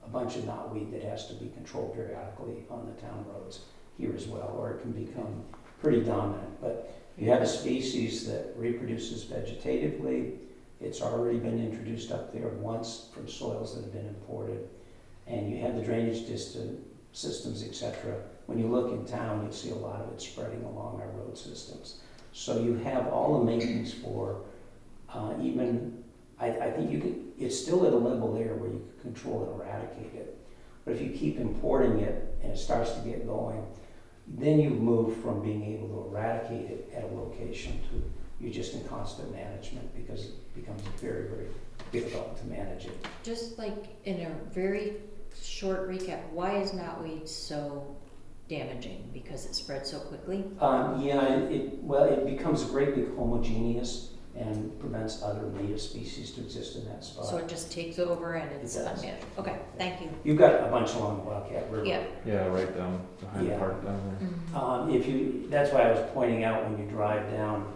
S3: a bunch of knotweed that has to be controlled periodically on the town roads here as well, or it can become pretty dominant. But you have a species that reproduces vegetatively. It's already been introduced up there once from soils that have been imported. And you have the drainage systems, etc. When you look in town, you see a lot of it spreading along our road systems. So you have all the makings for I think you can, it's still at a level there where you can control and eradicate it. But if you keep importing it and it starts to get going, then you move from being able to eradicate it at a location to you're just in constant management, because it becomes very, very difficult to manage it.
S1: Just like in a very short recap, why is knotweed so damaging? Because it spreads so quickly?
S3: It becomes greatly homogeneous and prevents other native species to exist in that spot.
S1: So it just takes over and it's
S3: It does.
S1: unmanageable. Okay, thank you.
S3: You've got a bunch along the Wildcat River.
S1: Yeah.
S8: Yeah, right down behind the
S3: Yeah.
S8: park down there.
S1: Mhm.
S3: That's why I was pointing out when you drive down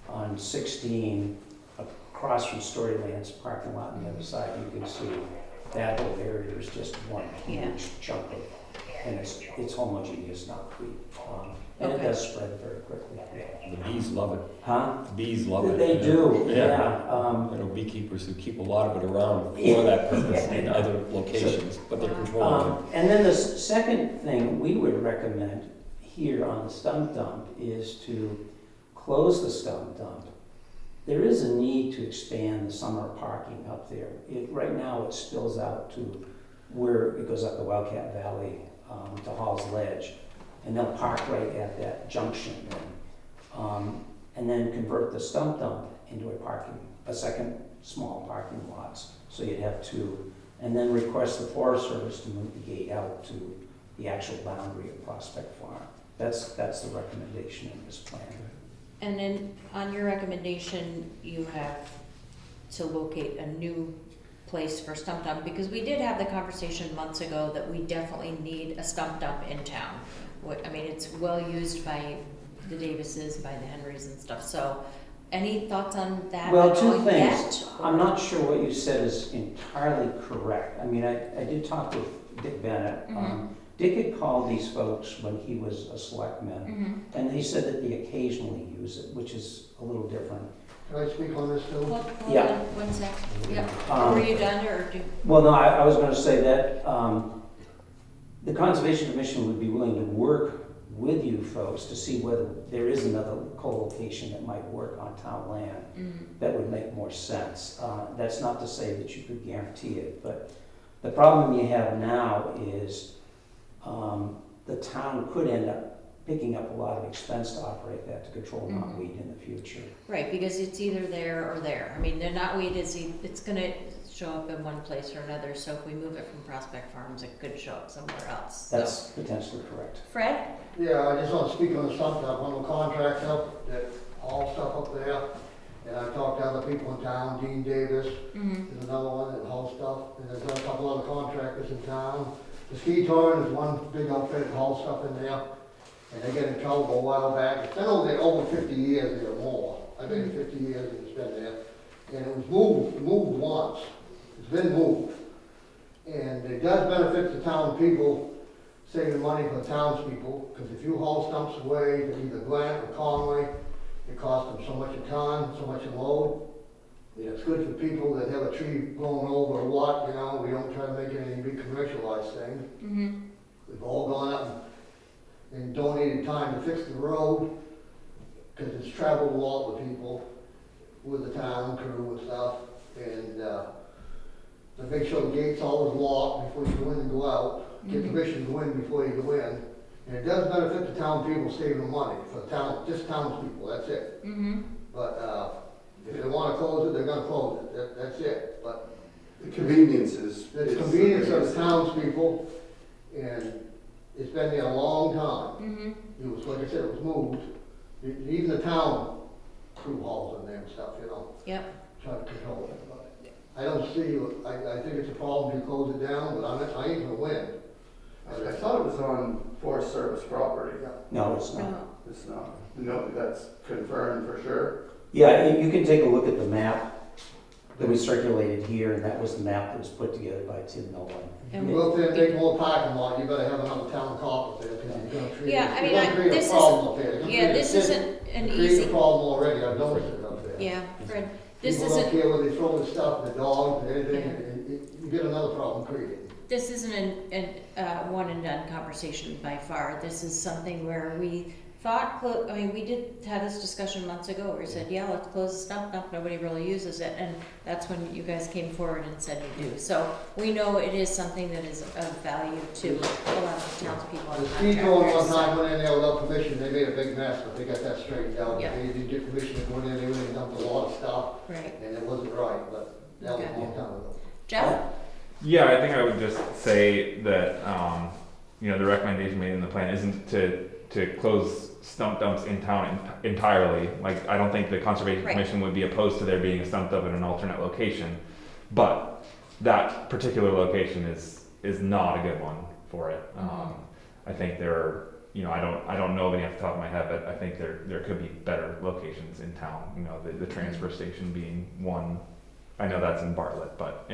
S3: on 16 across from Storyland's parking lot on the other side, you can see that whole area is just one huge
S1: Yeah.
S3: chunk of, and it's homogeneous, not wheat. And it
S1: Okay.
S3: does spread very quickly.
S5: The bees love it.
S3: Huh?
S5: The bees love it.
S3: They do, yeah.
S5: I know beekeepers who keep a lot of it around for that purpose in other locations, but they're controlling it.
S3: And then the second thing we would recommend here on the stump dump is to close the stump dump. There is a need to expand the summer parking up there. Right now it spills out to where it goes up the Wildcat Valley to Hall's Ledge, and they'll park right at that junction and then convert the stump dump into a second small parking lots. So you'd have two, and then request the Forest Service to move the gate out to the actual boundary of Prospect Farm. That's the recommendation in this plan.
S1: And then on your recommendation, you have to locate a new place for stump dump, because we did have the conversation months ago that we definitely need a stump dump in town. I mean, it's well used by the Davises, by the Henrys and stuff, so any thoughts on that?
S3: Well,
S1: at
S3: two
S1: all
S3: things.
S1: yet?
S3: I'm not sure what you said is entirely correct. I mean, I did talk with Dick Bennett.
S1: Mhm.
S3: Dick had called these folks when he was a selectman,
S1: Mhm.
S3: and they said that they occasionally use it, which is a little different.
S2: Can I speak on this too?
S1: Hold
S3: Yeah.
S1: on one sec. Yeah.
S3: Um,
S1: Were you done, or do?
S3: Well, no, I was going to say that the Conservation Commission would be willing to work with you folks to see whether there is another co-location that might work on town land that would make more sense. That's not to say that you could guarantee it, but the problem you have now is the town could end up picking up a lot of expense to operate that to control knotweed in the future.
S1: Right, because it's either there or there. I mean, the knotweed it's gonna show up in one place or another, so if we move it from Prospect Farms, it could show up somewhere else. So-
S3: That's potentially correct.
S1: Fred?
S2: Yeah, I just want to speak on the stump dump, on the contract up, that all stuff up there. And I've talked to other people in town, Dean Davis, is another one that hauls stuff, and there's a couple other contractors in town. The ski touring is one big outfit that hauls stuff in there, and they get in trouble a while back. It's been over 50 years or more. I've been 50 years and it's been there. And it was moved once. It's been moved. And it does benefit the town people, saving money for the townspeople, because if you haul stumps away to either Grant or Conway, it costs them so much a ton, so much a load. And it's good for people that have a tree blown over or what, you know, we don't try to make it any big commercialized thing. We've all gone up and donated time to fix the road, because it's traveled a lot with people, with the town crew and stuff, and to make sure the gate's always locked before you go in and go out, get permission to go in before you go in. And it does benefit the town people saving money, for the town, just townspeople, that's it. But if they wanna close it, they're gonna close it, that's it. But
S9: The convenience is.
S2: the convenience of the townspeople, and
S9: It's been there a long time.
S1: Mm-hmm.
S9: It was, like I said, it was moved. Even the town threw holes in there and stuff, you know,
S1: Yep.
S9: trying to control it. But I don't see, I think it's a problem if you close it down, but I ain't gonna win.
S2: I thought it was on Forest Service property.
S3: No, it's not.
S1: No.
S2: It's not. No, that's confirmed for sure.
S3: Yeah, you can take a look at the map that we circulated here, and that was the map that was put together by Tim Nolan.
S1: And
S9: Well, if they make more parking lot, you better have another town cop up there, because you're gonna create,
S1: Yeah, I mean,
S9: you're gonna create
S1: this
S9: a
S1: is-
S9: problem up there. You're gonna
S1: yeah,
S9: create a
S1: this
S9: city.
S1: isn't an
S9: You created
S1: easy,
S9: a problem already, I've noticed it up there.
S1: yeah, Fred, this
S9: People don't
S1: isn't,
S9: care where they throw the stuff, the dogs, anything,
S1: Yeah.
S9: and you get another problem created.
S1: this isn't one and done conversation by far. This is something where we thought, I mean, we did have this discussion months ago where we said, yeah, let's close the stump dump, nobody really uses it, and that's when you guys came forward and said you do. So we know it is something that is of value to a lot of townspeople and
S9: The ski trolling one
S1: contractors.
S9: time went in there without permission, they made a big mess, but they got that straightened out.
S1: Yeah.
S9: They didn't get permission to go in there, they went and dumped a lot of stuff,
S1: Right.
S9: and it wasn't right, but that was
S1: Okay.
S9: a long time ago.
S1: Jeff?
S8: Yeah, I think I would just say that, you know, the recommendation made in the plan isn't to close stump dumps in town entirely. Like, I don't think the Conservation
S1: Right.
S8: Commission would be opposed to there being a stump dump in an alternate location. But that particular location is not a good one for it. I think there are, you know, I don't know of any off the top of my head, but I think there could be better locations in town. You know, the transfer station being one. I know that's in Bartlett, but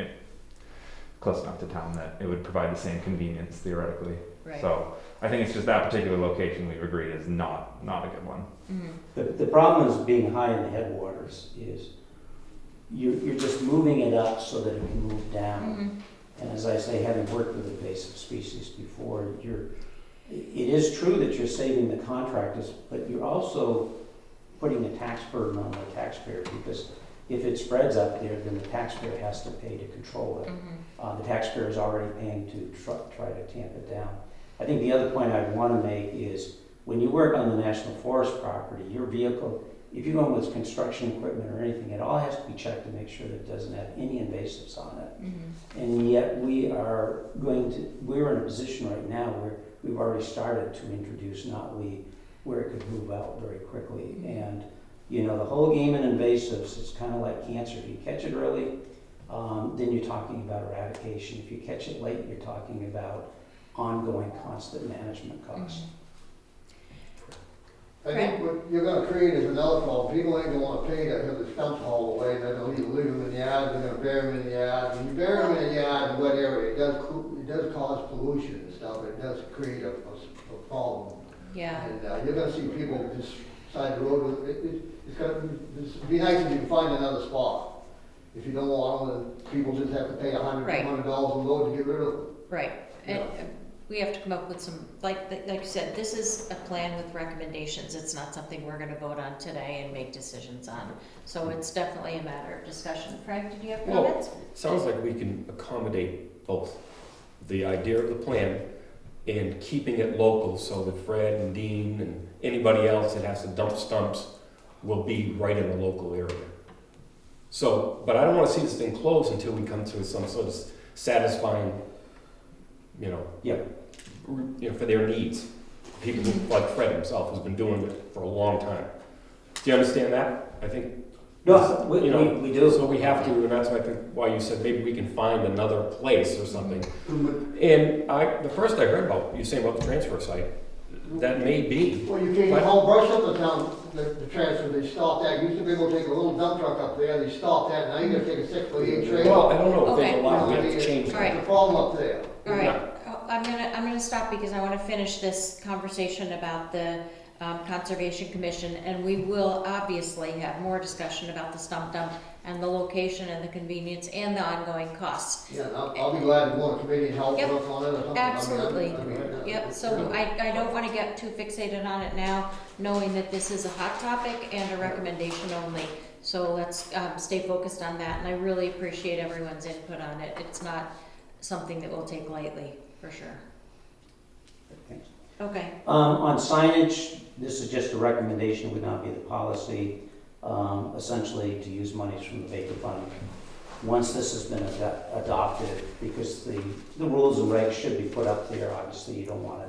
S8: close enough to town that it would provide the same convenience theoretically.
S1: Right.
S8: So I think it's just that particular location we've agreed is not a good one.
S1: Mhm.
S3: The problem is being high in the headwaters is you're just moving it up so that it can move down.
S1: Mhm.
S3: And as I say, having worked with invasive species before, it is true that you're saving the contractors, but you're also putting a tax burden on the taxpayer, because if it spreads up there, then the taxpayer has to pay to control it.
S1: Mhm.
S3: The taxpayer is already paying to try to tamp it down. I think the other point I'd want to make is when you work on the National Forest property, your vehicle, if you go with construction equipment or anything, it all has to be checked to make sure that it doesn't have any invasives on it.
S1: Mhm.
S3: And yet we're in a position right now where we've already started to introduce knotweed where it could move out very quickly. And, you know, the whole game in invasives is kind of like cancer. If you catch it early, then you're talking about eradication. If you catch it late, you're talking about ongoing constant management costs.
S9: I think what you're gonna create is another problem. People ain't gonna wanna pay to have the stumps hauled away, they're gonna either leave them in the yard, they're gonna bury them in the yard. When you bury them in the yard in a wet area, it does cause pollution and stuff, it does create a problem.
S1: Yeah.
S9: And you're gonna see people just side the road, it'd be nice if you could find another spot. If you don't want them, then people just have to pay $100,
S1: Right.
S9: $200 a load to get rid of them.
S1: Right, and
S9: Yeah.
S1: we have to come up with some, like you said, this is a plan with recommendations, it's not something we're gonna vote on today and make decisions on. So it's definitely a matter of discussion. Frank, did you have
S5: Well,
S1: comments?
S5: Sounds like we can accommodate both. The idea of the plan and keeping it local so that Fred and Dean and anybody else that has to dump stumps will be right in the local area. So, but I don't wanna see this thing closed until we come to some sort of satisfying, you know, for their needs. People like Fred himself who's been doing it for a long time. Do you understand that? I think.
S3: No, we do.
S5: So we have to, and that's why I think why you said maybe we can find another place or something. And the first I heard about, you saying about the transfer site, that may be.
S9: Well, you can't haul brush up the town, the transfer, they stopped that. You used to be able to take a little dump truck up there, they stopped that, now you gotta take a 6x8 trailer.
S5: Well, I don't know if there's
S1: Okay.
S5: a lot, we have to change
S1: All right.
S5: that.
S9: There's a problem up there.
S1: All right, I'm gonna stop because I wanna finish this conversation about the Conservation Commission, and we will obviously have more discussion about the stump dump and the location and the convenience and the ongoing costs.
S9: Yeah, I'll be glad to go on a committee and help
S1: Yep.
S9: work on it or something.
S1: Absolutely.
S9: I mean,
S1: Yep, so I don't wanna get too fixated on it now, knowing that this is a hot topic and a recommendation only. So let's stay focused on that, and I really appreciate everyone's input on it. It's not something that we'll take lightly, for sure.
S3: Thanks.
S1: Okay,
S3: On signage, this is just a recommendation, would not be the policy, essentially to use monies from the Baker Fund. Once this has been adopted, because the rules and regs should be put up there, obviously you don't want it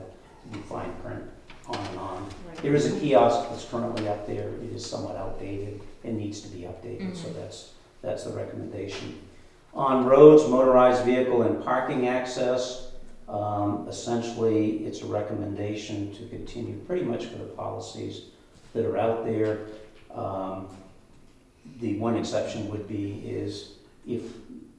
S3: the fine print on and on.
S1: Right.
S3: There is a kiosk that's currently up there. It is somewhat outdated. It needs to be updated, so that's the recommendation. On roads, motorized vehicle and parking access, essentially it's a recommendation to continue pretty much for the policies that are out there. The one exception would be is if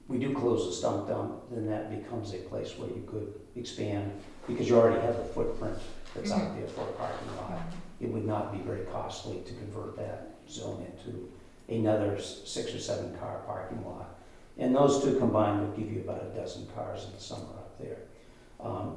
S3: we do close the stump dump, then that becomes a place where you could expand, because you already have the footprint that's out there for a parking lot. It would not be very costly to convert that zone into another 6 or 7 car parking lot. And those two combined would give you about a dozen cars in the summer up there.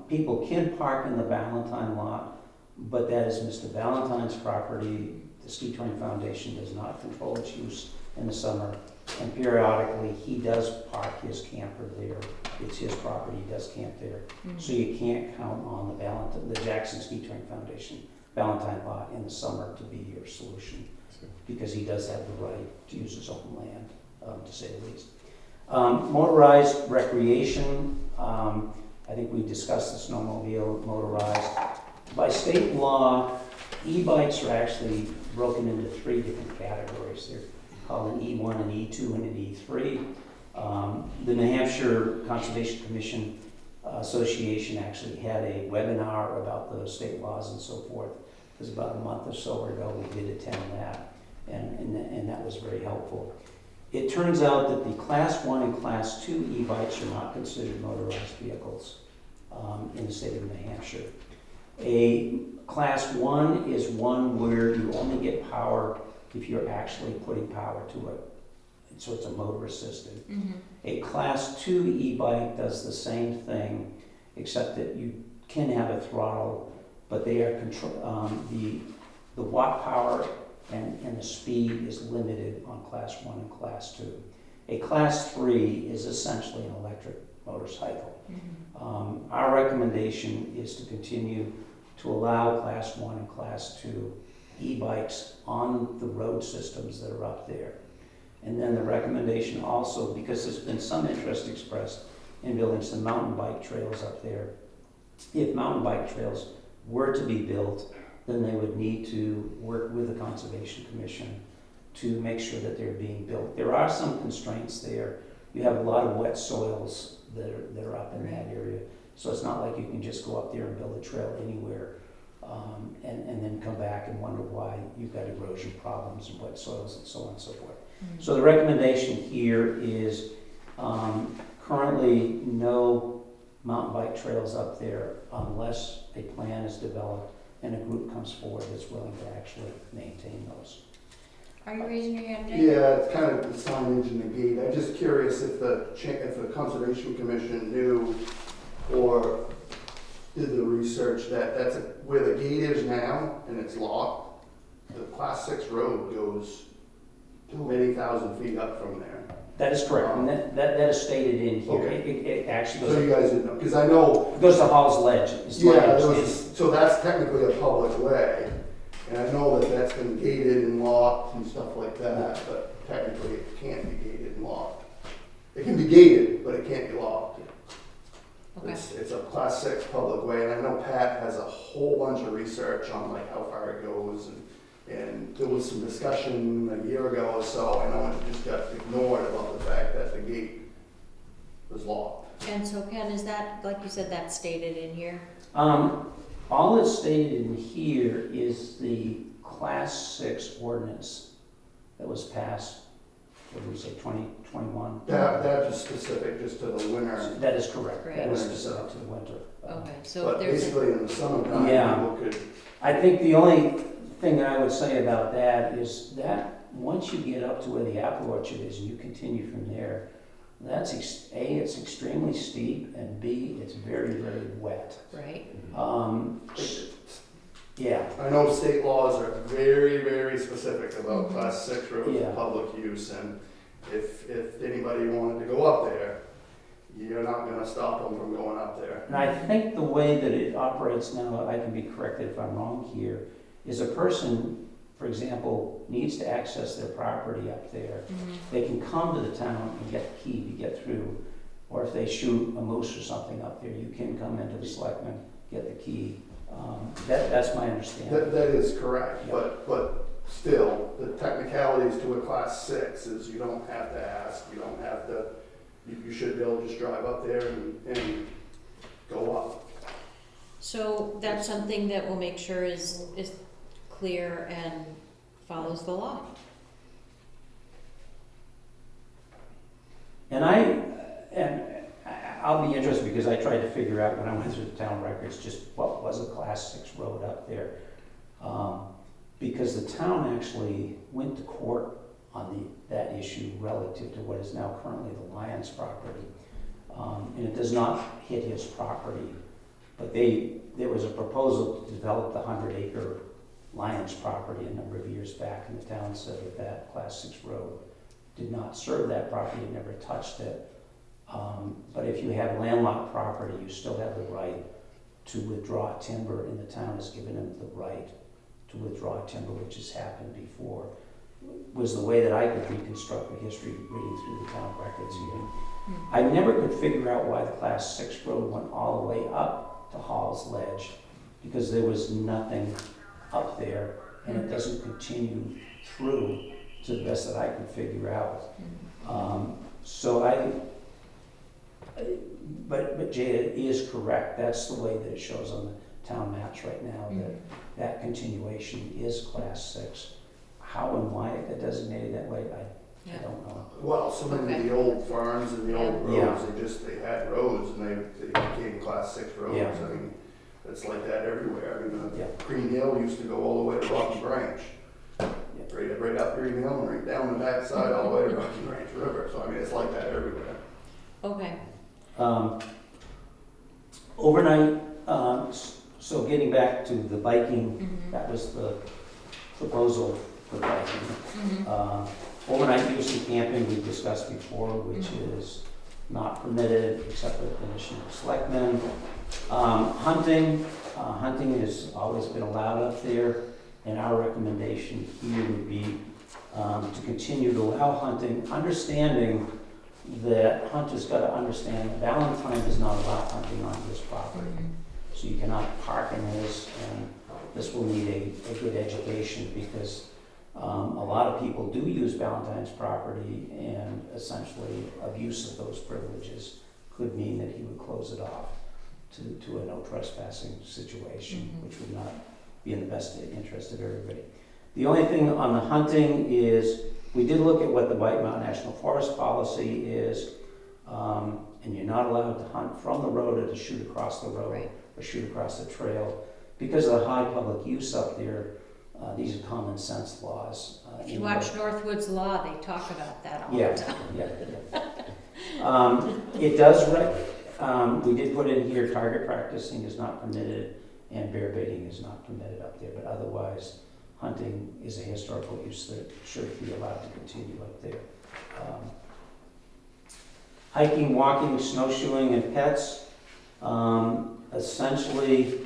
S3: People can park in the Valentine lot, but that is Mr. Valentine's property. The Ski Touring Foundation does not control its use in the summer, and periodically he does park his camper there. It's his property, he does camp there. So you can't count on the Jackson Ski Touring Foundation Valentine lot in the summer to be your solution, because he does have the right to use his own land, to say the least. Motorized recreation, I think we discussed the snowmobile, motorized. By state law, e-bikes are actually broken into 3 different categories. They're called an E1, an E2, and an E3. The New Hampshire Conservation Commission Association actually had a webinar about the state laws and so forth. It was about a month or so ago. We did attend that, and that was very helpful. It turns out that the Class 1 and Class 2 e-bikes are not considered motorized vehicles in the state of New Hampshire. A Class 1 is one where you only get power if you're actually putting power to it. So it's a motor assisted. A Class 2 e-bike does the same thing, except that you can have a throttle, but they are the watt power and the speed is limited on Class 1 and Class 2. A Class 3 is essentially an electric motorcycle. Our recommendation is to continue to allow Class 1 and Class 2 e-bikes on the road systems that are up there. And then the recommendation also, because there's been some interest expressed in building some mountain bike trails up there. If mountain bike trails were to be built, then they would need to work with the Conservation Commission to make sure that they're being built. There are some constraints there. You have a lot of wet soils that are up in that area. So it's not like you can just go up there and build a trail anywhere and then come back and wonder why you've got erosion problems and wet soils and so on and so forth. So the recommendation here is currently no mountain bike trails up there unless a plan is developed and a group comes forward that's willing to actually maintain those.
S1: Are you raising your hand, Jake?
S2: Yeah, it's kind of the signage and the gate. I'm just curious if the Conservation Commission knew or did the research that that's where the gate is now and it's locked. The Class 6 road goes too many thousand feet up from there.
S3: That is correct, and that is stated in here.
S2: Okay.
S3: It actually
S2: So
S3: goes,
S2: you guys didn't know, because I know,
S3: it goes to Hall's Ledge. It's my
S2: yeah,
S3: understanding.
S2: so that's technically a public way. And I know that that's been gated and locked and stuff like that, but technically it can't be gated and locked. It can be gated, but it can't be locked.
S1: Okay.
S2: It's a Class 6 public way, and I know Pat has a whole bunch of research on like how far it goes, and there was some discussion a year ago or so, I know it just got ignored about the fact that the gate was locked.
S1: And so Ken, is that, like you said, that's stated in here?
S3: All that's stated in here is the Class 6 ordinance that was passed, what did we say, 2021?
S2: That is specific just to the winter,
S3: That is correct.
S1: Right.
S3: That is specific to the winter.
S1: Okay, so
S2: but
S1: if there's a,
S2: basically in the summertime,
S3: Yeah.
S2: people could,
S3: I think the only thing that I would say about that is that once you get up to where the apple orchard is and you continue from there, that's A, it's extremely steep, and B, it's very, very wet.
S1: right?
S3: Yeah,
S2: I know state laws are very, very specific about Class 6 roads
S3: Yeah.
S2: for public use, and if anybody wanted to go up there, you're not gonna stop them from going up there.
S3: and I think the way that it operates now, I can be corrected if I'm wrong here, is a person, for example, needs to access their property up there. They can come to the town and get the key to get through, or if they shoot a moose or something up there, you can come into the Selectmen, get the key, That's my understanding.
S2: That is correct,
S3: Yeah.
S2: but still, the technicalities to a class 6 is you don't have to ask, you don't have to, you should be able to just drive up there and go up.
S1: So that's something that we'll make sure is clear and follows the law.
S3: And I'll be interested because I tried to figure out when I went through the town records just what was a class 6 road up there. Because the town actually went to court on that issue relative to what is now currently the Lyon's property. And it does not hit his property, but there was a proposal to develop the 100-acre Lyon's property a number of years back, and the town said that class 6 road did not serve that property, it never touched it. But if you have landlocked property, you still have the right to withdraw timber, and the town has given them the right to withdraw timber, which has happened before. Was the way that I could reconstruct the history reading through the town records here. I never could figure out why the class 6 road went all the way up to Hall's Ledge, because there was nothing up there, and it doesn't continue through to the best that I could figure out. But Jada is correct. That's the way that it shows on the town maps right now, that continuation is class 6. How and why it got designated that way, I don't know.
S2: Well, so many of the old farms and the old roads, they had roads and they became class 6 roads.
S3: Yeah.
S2: I mean, it's like that everywhere. I mean,
S3: Yeah.
S2: Green Hill used to go all the way to Rocky Branch. Right up Green Hill and right down the backside all the way to Rocky Branch River. So I mean, it's like that everywhere.
S1: Okay.
S3: Overnight, so getting back to the biking, that was the proposal for biking. Overnight use and camping we discussed before, which is not permitted except for the permission of selectmen. Hunting has always been allowed up there, and our recommendation here would be to continue to allow hunting, understanding that hunters got to understand that Valentine does not allow hunting on this property. So you cannot park in this, and this will need a good education because a lot of people do use Valentine's property, and essentially abuse of those privileges could mean that he would close it off to a no trespassing situation, which would not be in the best interest of everybody. The only thing on the hunting is, we did look at what the White Mountain National Forest policy is, and you're not allowed to hunt from the road or to shoot across the road or shoot across the trail. Because of the high public use up there, these are common sense laws.
S1: If you watch Northwood's Law, they talk about that all
S3: Yeah,
S1: the time.
S3: It does, we did put in here, target practicing is not permitted and bear baiting is not permitted up there, but otherwise, hunting is a historical use that should be allowed to continue up there. Hiking, walking, snowshoeing, and pets. Essentially,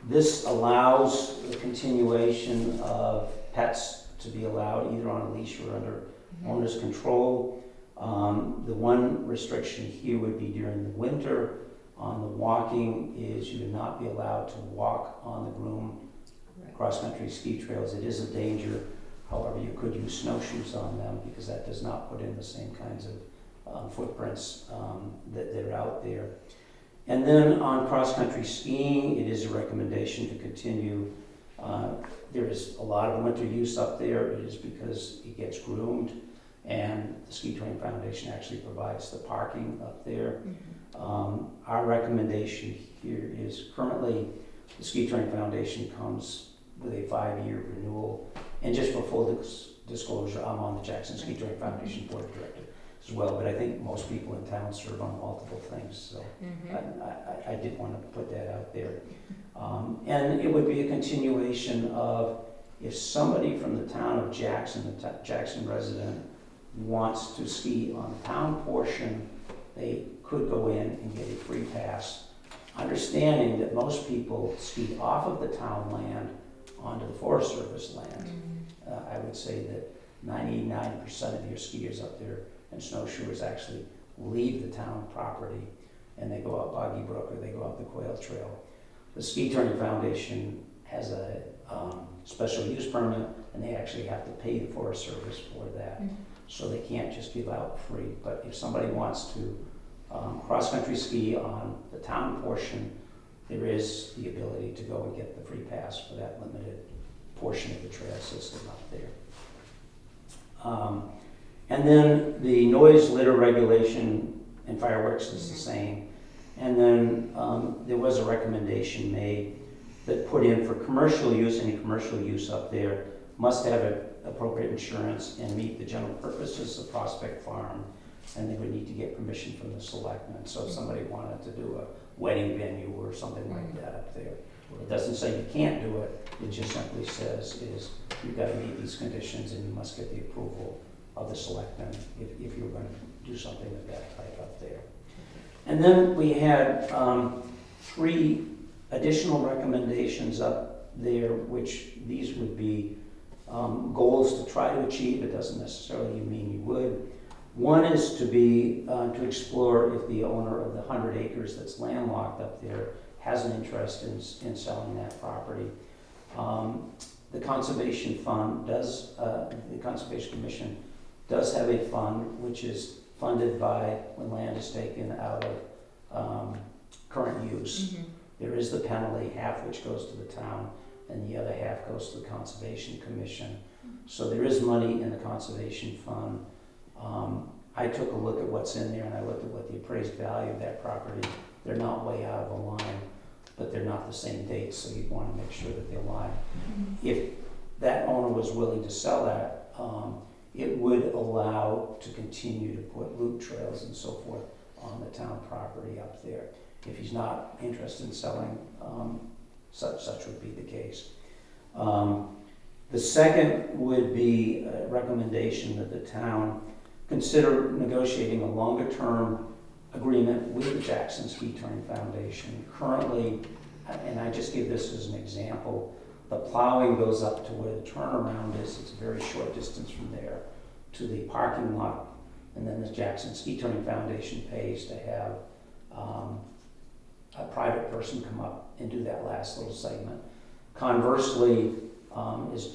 S3: this allows the continuation of pets to be allowed either on a leash or under owner's control. The one restriction here would be during the winter on the walking is you would not be allowed to walk on the groomed cross-country ski trails. It is a danger. However, you could use snowshoes on them because that does not put in the same kinds of footprints that are out there. And then on cross-country skiing, it is a recommendation to continue. There is a lot of winter use up there. It is because it gets groomed, and the Ski Touring Foundation actually provides the parking up there. Our recommendation here is currently the Ski Touring Foundation comes with a 5-year renewal. And just for full disclosure, I'm on the Jackson Ski Touring Foundation Board of Directors as well, but I think most people in town serve on multiple things, so I did want to put that out there. And it would be a continuation of if somebody from the town of Jackson, a Jackson resident, wants to ski on the town portion, they could go in and get a free pass, understanding that most people ski off of the town land onto the Forest Service land. I would say that 99% of your skiers up there and snowshoers actually leave the town property and they go up Boggy Brook or they go up the Quail Trail. The Ski Touring Foundation has a special use permit, and they actually have to pay the Forest Service for that. So they can't just give out free. But if somebody wants to cross-country ski on the town portion, there is the ability to go and get the free pass for that limited portion of the trail system up there. And then the noise, litter regulation and fireworks is the same. And then there was a recommendation made that put in for commercial use, any commercial use up there must have appropriate insurance and meet the general purposes of Prospect Farm, and they would need to get permission from the selectmen. So if somebody wanted to do a wedding venue or something like that up there, it doesn't say you can't do it, it just simply says you've got to meet these conditions and you must get the approval of the selectmen if you're going to do something of that type up there. And then we had 3 additional recommendations up there, which these would be goals to try to achieve. It doesn't necessarily mean you would. One is to explore if the owner of the 100 acres that's landlocked up there has an interest in selling that property. The Conservation Fund does, the Conservation Commission does have a fund which is funded by when land is taken out of current use. There is the penalty, half which goes to the town and the other half goes to the Conservation Commission. So there is money in the Conservation Fund. I took a look at what's in there and I looked at what the appraised value of that property. They're not way out of the line, but they're not the same dates, so you'd want to make sure that they align. If that owner was willing to sell that, it would allow to continue to put loop trails and so forth on the town property up there. If he's not interested in selling, such would be the case. The second would be a recommendation that the town consider negotiating a longer-term agreement with the Jackson Ski Touring Foundation. Currently, and I just give this as an example, the plowing goes up to where the turnaround is. It's a very short distance from there to the parking lot, and then the Jackson Ski Touring Foundation pays to have a private person come up and do that last little segment. Conversely, as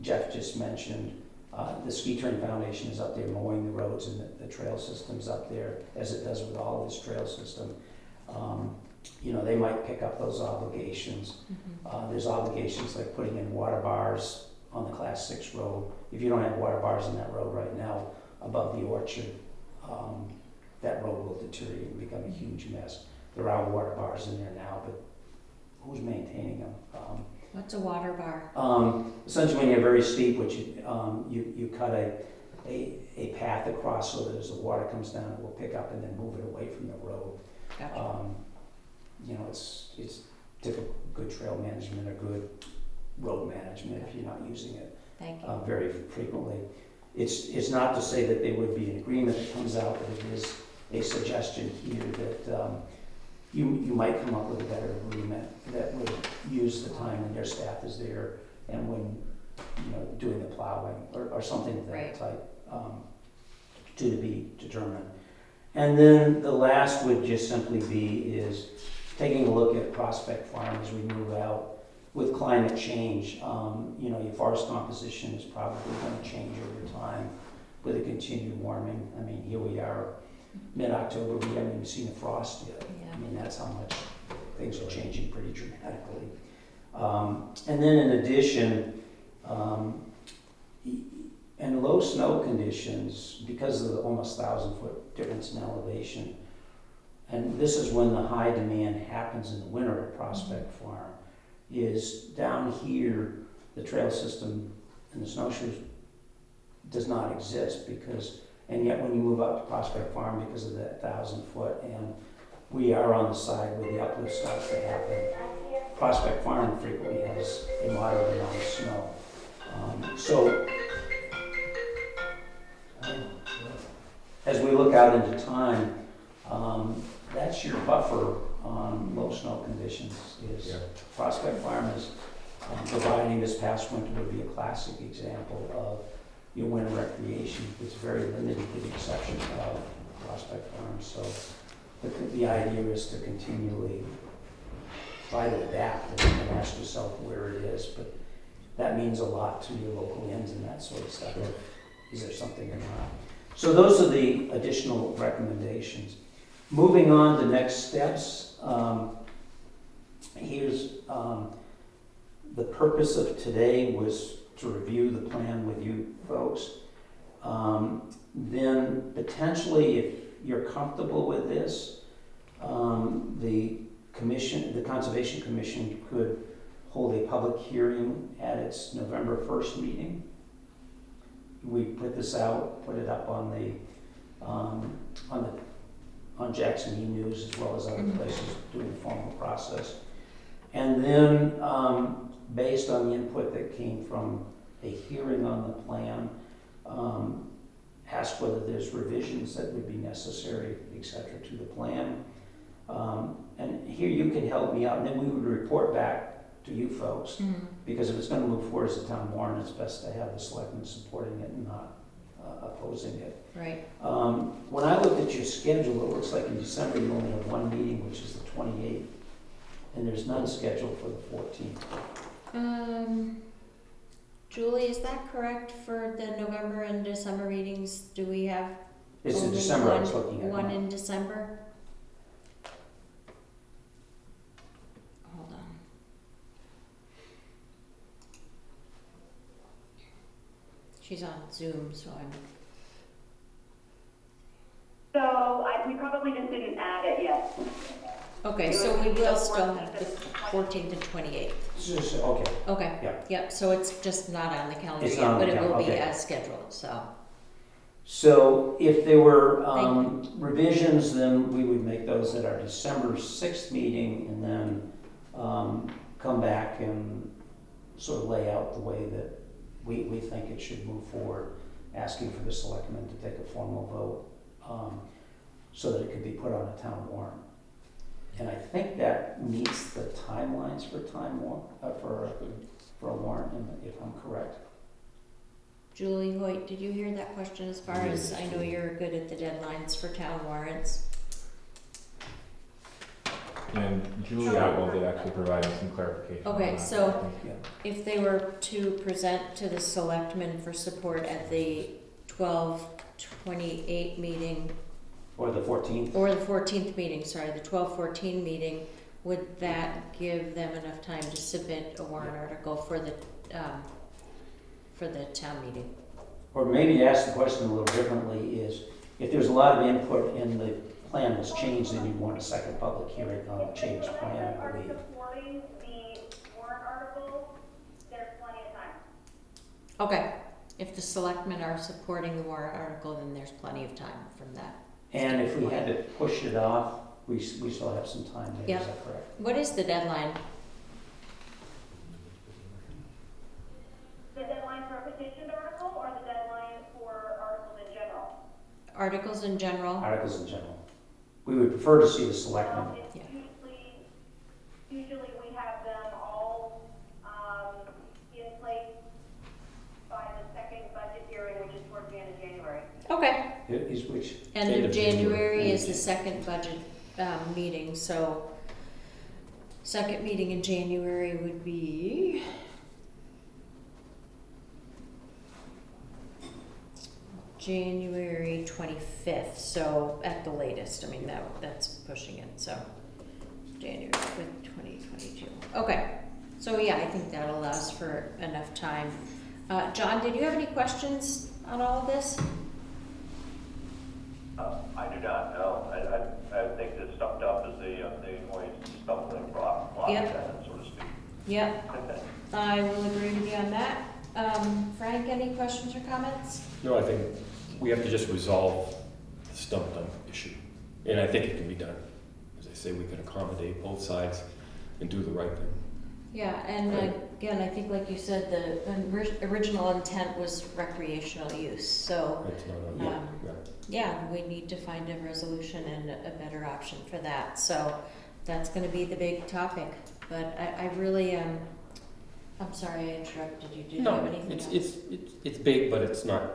S3: Jeff just mentioned, the Ski Touring Foundation is up there mowing the roads and the trail system's up there, as it does with all of this trail system. You know, they might pick up those obligations. There's obligations like putting in water bars on the Class 6 road. If you don't have water bars in that road right now above the orchard, that road will deteriorate and become a huge mess. There are water bars in there now, but who's maintaining them?
S1: What's a water bar?
S3: Essentially, when you're very steep, which you cut a path across so that as the water comes down, it will pick up and then move it away from the road.
S1: Gotcha.
S3: You know, it's typical good trail management or good road management if you're not using it
S1: Thank you.
S3: very frequently. It's not to say that there would be an agreement that comes out, but it is a suggestion here that you might come up with a better agreement that would use the time when their staff is there and when, you know, doing the plowing or something of that
S1: Right.
S3: type to be determined. And then the last would just simply be is taking a look at Prospect Farm as we move out. With climate change, you know, your forest composition is probably going to change over time with a continued warming. I mean, here we are, mid-October, we haven't even seen a frost yet.
S1: Yeah.
S3: I mean, that's how much things are changing pretty dramatically. And then in addition, in low snow conditions, because of the almost 1,000-foot difference in elevation, and this is when the high demand happens in the winter at Prospect Farm, is down here, the trail system and the snowshoes does not exist because, and yet when you move up to Prospect Farm because of that 1,000-foot, and we are on the side where the uplift starts to happen, Prospect Farm frequently has a moderate amount of snow. So, as we look out into time, that's your buffer on low snow conditions. Is Prospect Farm is providing this past winter would be a classic example of your winter recreation. It's very limited with the exception of Prospect Farm. So the idea is to continually try to adapt and ask yourself where it is, but that means a lot to your local inns and that sort of stuff. Is there something or not? So those are the additional recommendations. Moving on to next steps, here's the purpose of today was to review the plan with you folks. Then potentially, if you're comfortable with this, the Conservation Commission could hold a public hearing at its November 1st meeting. We put this out, put it up on Jackson E-News as well as other places doing the formal process. And then, based on the input that came from a hearing on the plan, ask whether there's revisions that would be necessary, et cetera, to the plan. And here you can help me out, and then we would report back to you folks, because if it's going to move forward as a town warrant, it's best to have the selectmen supporting it and not opposing it.
S1: Right.
S3: When I looked at your schedule, it looks like in December you only have one meeting, which is the 28th, and there's none scheduled for the 14th.
S1: Julie, is that correct for the November and December meetings? Do we have
S3: It's in
S1: only
S3: December I was looking at.
S1: one in December? Hold on. She's on Zoom, so I'm.
S10: So we probably just didn't add it yet.
S1: Okay, so we will still have the 14th and 28th.
S3: Okay.
S1: Okay.
S3: Yeah.
S1: Yep, so it's just not on the calendar
S3: It's
S1: yet,
S3: not on
S1: but
S3: the
S1: it will
S3: calendar,
S1: be
S3: okay.
S1: as scheduled, so.
S3: So if there were
S1: Thank
S3: revisions, then we would make those at our December 6th meeting and then come back and sort of lay out the way that we think it should move forward, asking for the selectmen to take a formal vote so that it could be put on a town warrant. And I think that meets the timelines for for a warrant, if I'm correct.
S1: Julie Hoyt, did you hear that question as far as, I know you're good at the deadlines for town warrants?
S8: And Julia will be actually providing some clarification. on
S1: Okay,
S8: that.
S1: so
S3: Yeah.
S1: if they were to present to the selectmen for support at the 12/28 meeting,
S3: Or the 14th.
S1: or the 14th meeting, sorry, the 12/14 meeting, would that give them enough time to submit a warrant article for the town meeting?
S3: Or maybe to ask the question a little differently is, if there's a lot of input and the plan was changed, then you'd want a second public hearing on a changed plan, I believe.
S10: Supporting the warrant article, there's plenty of time.
S1: Okay, if the selectmen are supporting the warrant article, then there's plenty of time from that.
S3: And if we had to push it off, we still have some time there,
S1: Yep.
S3: is that correct?
S1: What is the deadline?
S10: The deadline for a petitioned article or the deadline for articles in general?
S1: Articles in general?
S3: Articles in general. We would prefer to see the selectmen.
S10: It's
S1: Yeah.
S10: usually we have them all in place by the second budget hearing, which is towards the end of January.
S1: Okay.
S3: Is which,
S1: End of January is the second budget meeting, so second meeting in January would be January 25th, so at the latest. I mean, that's pushing it, so January 5th, 2022. Okay, so yeah, I think that allows for enough time. John, did you have any questions on all of this?
S6: I do not know. I think that stumped up is the only stumbling block,
S1: Yep.
S6: so to speak.
S1: Yep, I will agree with you on that. Frank, any questions or comments?
S5: No, I think we have to just resolve the stump dump issue. And I think it can be done. As I say, we can accommodate both sides and do the right thing.
S1: Yeah, and again, I think like you said, the original intent was recreational use, so,
S5: It's not on,
S1: Um, yeah, we need to find a resolution and a better option for that, so that's gonna be the big topic, but I really, I'm sorry I interrupted you, did you
S5: No,
S1: have anything else?
S5: it's big, but it's not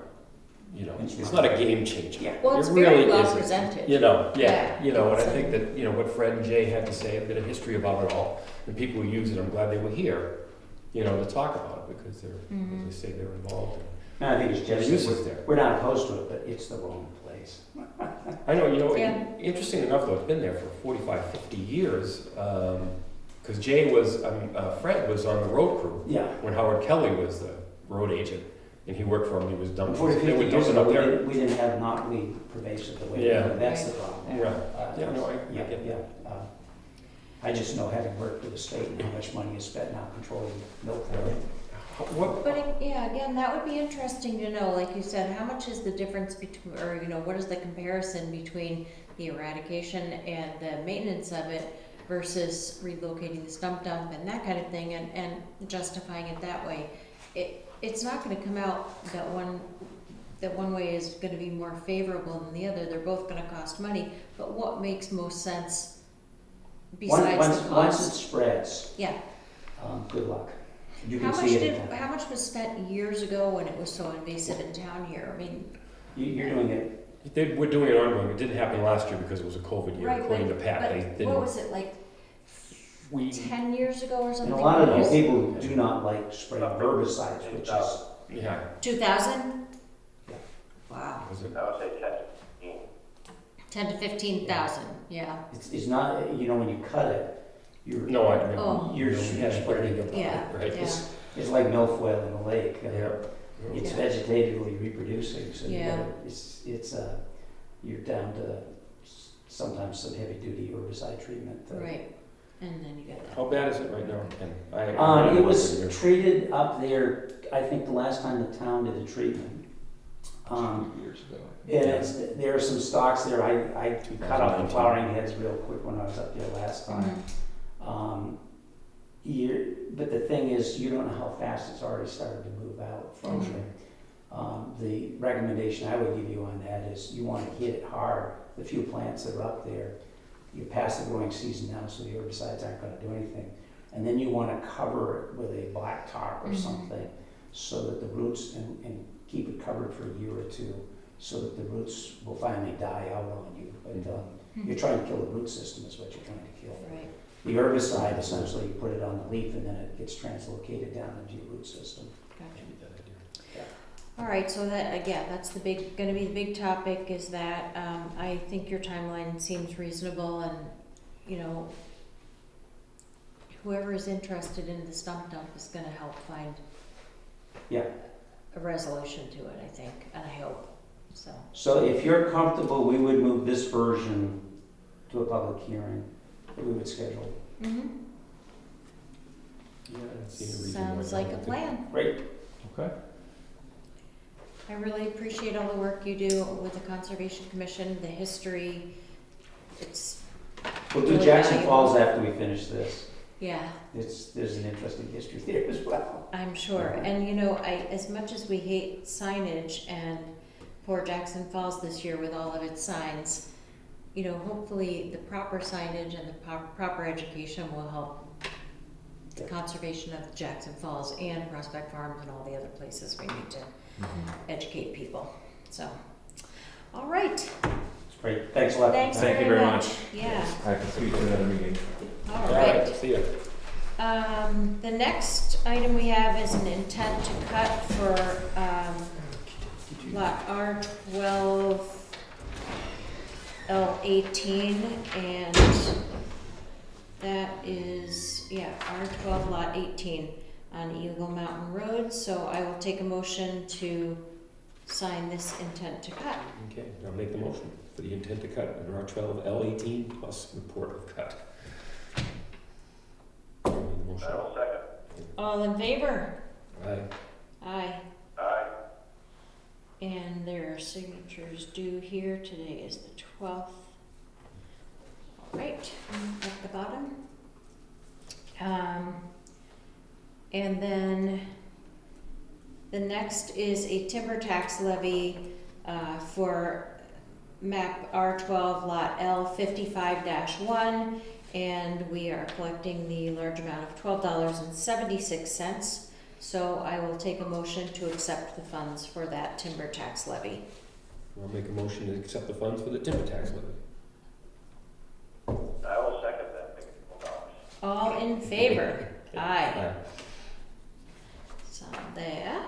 S5: you know, it's not a game changer.
S3: Yeah.
S1: Well, it's
S5: It
S1: very
S5: really
S1: well
S5: isn't.
S1: presented.
S5: You know,
S1: Yeah,
S5: you know, and I
S1: it's,
S5: think that, you know, what Fred and Jay had to say, a bit of history about it all, the people who use it, I'm glad they were here, you know, to talk about it, because they're,
S1: Mhm.
S5: as they say, they're involved.
S3: No, I think it's
S5: The
S3: just,
S5: use
S3: that
S5: is there.
S3: we're not opposed to it, but it's the wrong place.
S5: I know, you know,
S1: Yeah.
S5: interesting enough, though, it's been there for 45, 50 years, because Jay was, Fred was on the road crew
S3: Yeah.
S5: when Howard Kelly was the road agent, and he worked for him, he was dumping,
S3: 40,
S5: they
S3: 50
S5: were
S3: years
S5: dumping
S3: ago,
S5: up there.
S3: we didn't have knotweed pervasive the way we
S5: Yeah.
S3: do. That's the problem.
S5: Right. Yeah, no, I
S3: Yeah,
S5: get
S3: yeah. I just know, having worked with the state, and how much money is spent now controlling milfoil.
S5: What,
S1: But yeah, again, that would be interesting to know, like you said, how much is the difference between, or, you know, what is the comparison between the eradication and the maintenance of it versus relocating the stump dump and that kind of thing, and justifying it that way. It's not gonna come out that one way is gonna be more favorable than the other, they're both gonna cost money, but what makes most sense besides the
S3: Once it
S1: cost?
S3: spreads,
S1: Yeah.
S3: good luck. You
S1: How
S3: can
S1: much
S3: see it. in town.
S1: how much was spent years ago when it was so invasive in town here? I mean,
S3: You're doing it,
S5: we're doing it ongoing, it didn't happen last year because it was a COVID year,
S1: right,
S5: according to Pat, they
S1: but
S5: didn't.
S1: what was it, like
S5: We,
S1: 10 years ago or
S3: and
S1: something?
S3: a lot of
S1: It
S3: these
S1: was
S3: people do not like spraying herbicides, which is,
S5: yeah,
S1: 2000?
S3: Yeah.
S1: Wow,
S5: was it?
S6: I would say 10 to 15.
S1: 10 to 15,000, yeah.
S3: it's not, you know, when you cut it, you're.
S5: No, I mean,
S1: Oh.
S5: you're spreading it,
S1: Yeah,
S5: right?
S1: yeah.
S3: It's like milfoil in a lake.
S5: Yeah.
S3: It's
S1: Yeah.
S3: vegetatively reproducing, so you
S1: Yeah.
S3: gotta, you're down to sometimes some heavy duty herbicide treatment.
S1: Right, and then you get that.
S5: How bad is it right now, Ken?
S3: It was treated up there, I think the last time the town did a treatment.
S8: Years ago.
S3: There are some stalks there, I cut off the
S5: 2019.
S3: flowering heads real quick when I was up there last time.
S1: Mhm.
S3: But the thing is, you don't know how fast it's already started to move out from
S1: Mhm.
S3: there. The recommendation I would give you on that is you want to hit it hard. The few plants that are up there, you're past the growing season now, so the herbicides aren't going to do anything. And then you want to cover it with a black tarp or
S1: Mhm.
S3: something so that the roots, and keep it covered for a year or two, so that the roots will finally die out on you. But you're trying to kill the root system is what you're trying to kill.
S1: Right,
S3: The herbicide, essentially, you put it on the leaf and then it gets translocated down into your root system.
S1: gotcha.
S5: Maybe that idea.
S1: All right, so that, again, that's gonna be the big topic, is that, I think your timeline seems reasonable, and, you know, whoever is interested in the stump dump is gonna help find
S3: Yeah.
S1: a resolution to it, I think, and I hope, so.
S3: So if you're comfortable, we would move this version to a public hearing that we would schedule.
S1: Mm-hmm.
S5: Yeah, I don't see a reason why
S1: Sounds
S5: not.
S1: like a plan.
S3: Great.
S8: Okay.
S1: I really appreciate all the work you do with the Conservation Commission, the history, it's,
S3: We'll do
S1: Really
S3: Jackson
S1: valuable.
S3: Falls after we finish this.
S1: yeah,
S3: There's an interesting history there as well.
S1: I'm sure. And you know, as much as we hate signage, and poor Jackson Falls this year with all of its signs, you know, hopefully the proper signage and the proper education will help the conservation of Jackson Falls and Prospect Farms and all the other places we need to educate people. So, all right.
S3: Great, thanks a lot.
S1: Thanks
S8: Thank you very much.
S1: Yeah,
S8: I have to speak to another meeting.
S1: all
S5: All
S1: right.
S5: right, see ya.
S1: The next item we have is an intent to cut for, lot R12, L18, and that is, R12 lot 18 on Eagle Mountain Road, so I will take a motion to sign this intent to cut.
S5: Okay, I'll make the motion for the intent to cut under R12, L18 plus report of cut. Make the motion.
S6: I will second.
S1: All in favor?
S5: Aye.
S1: Aye.
S6: Aye.
S1: And there are signatures due here. Today is the 12th. All right, at the bottom. And then the next is a timber tax levy for map R12 lot L55-1, and we are collecting the large amount of $12.76 So I will take a motion to accept the funds for that timber tax levy.
S5: I'll make a motion to accept the funds for the timber tax levy.
S6: I will second that, make it $4.
S1: All in favor? Aye.
S5: Aye.
S1: So there.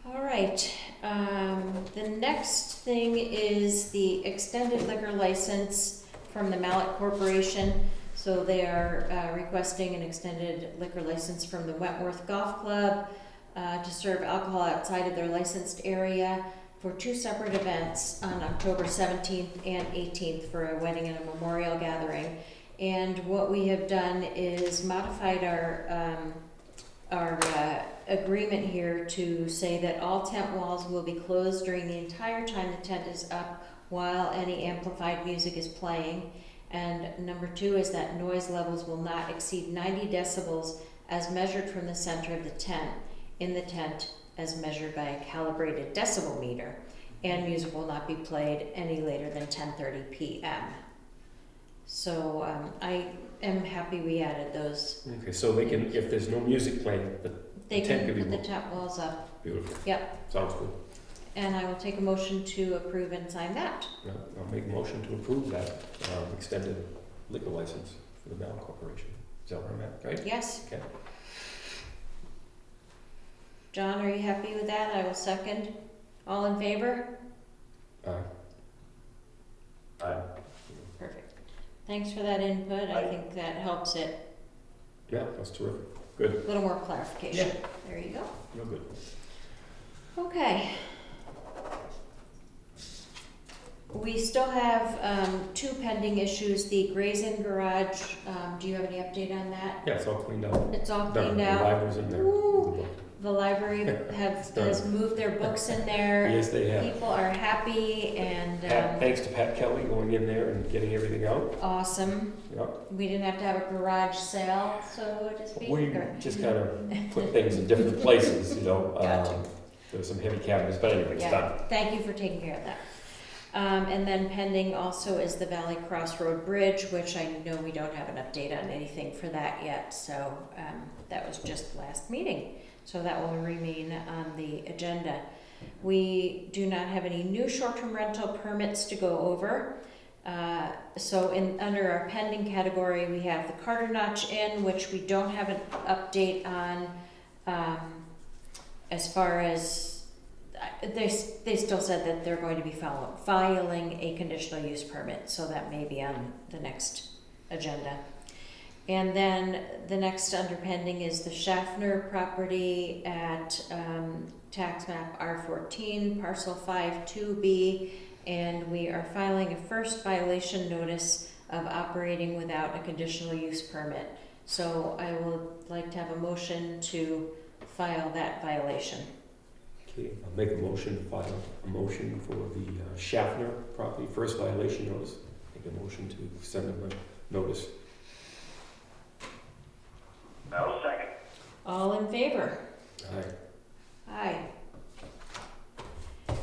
S1: All right, the next thing is the extended liquor license from the Mallet Corporation. So they are requesting an extended liquor license from the Wentworth Golf Club to serve alcohol outside of their licensed area for 2 separate events on October 17th and 18th for a wedding and a memorial gathering. And what we have done is modified our agreement here to say that all tent walls will be closed during the entire time the tent is up while any amplified music is playing. And number 2 is that noise levels will not exceed 90 decibels as measured from the center of the tent, in the tent as measured by a calibrated decibel meter, and music will not be played any later than 10:30 p.m. So I am happy we added those.
S5: Okay, so they can, if there's no music playing, the
S1: They
S5: tent
S1: can
S5: could be
S1: put the
S5: moved.
S1: tent walls up,
S5: Beautiful.
S1: Yep.
S5: Sounds good.
S1: and I will take a motion to approve and sign that.
S5: Yeah, I'll make a motion to approve that extended liquor license for the Mallet Corporation. Is that where I'm at, right?
S1: Yes.
S5: Okay.
S1: John, are you happy with that? I will second. All in favor?
S5: Aye.
S6: Aye.
S1: Perfect. Thanks for that input. I think that helps it.
S5: Yeah, that's terrific. Good.
S1: A little more clarification. There you go.
S5: Real good.
S1: Okay. We still have 2 pending issues. The Gray's Inn Garage, do you have any update on that?
S5: Yeah, it's all cleaned out.
S1: It's all
S5: Done.
S1: cleaned
S5: The
S1: out.
S5: library's in there.
S1: Woo. The library has moved their books in there.
S5: Yes, they have.
S1: People are happy and
S5: Thanks to Pat Kelly going in there and getting everything out.
S1: awesome.
S5: Yep.
S1: We didn't have to have a garage sale, so to speak.
S5: We
S1: or-
S5: just kind of put things in different places, you know.
S1: Gotcha.
S5: There's some heavy cabinets, but anyway, it's done.
S1: Thank you for taking care of that. And then pending also is the Valley Crossroad Bridge, which I know we don't have an update on anything for that yet, so that was just last meeting. So that will remain on the agenda. We do not have any new short-term rental permits to go over. So under our pending category, we have the Carter Notch Inn, which we don't have an update on as far as they still said that they're going to be filing a conditional use permit, so that may be on the next agenda. And then the next under pending is the Schaffner property at tax map R14, parcel 52B, and we are filing a first violation notice of operating without a conditional use permit. So I would like to have a motion to file that violation.
S5: Okay, I'll make a motion to file a motion for the Schaffner property, first violation notice. Make a motion to send them a notice.
S6: I will second.
S1: All in favor?
S5: Aye.
S1: Aye.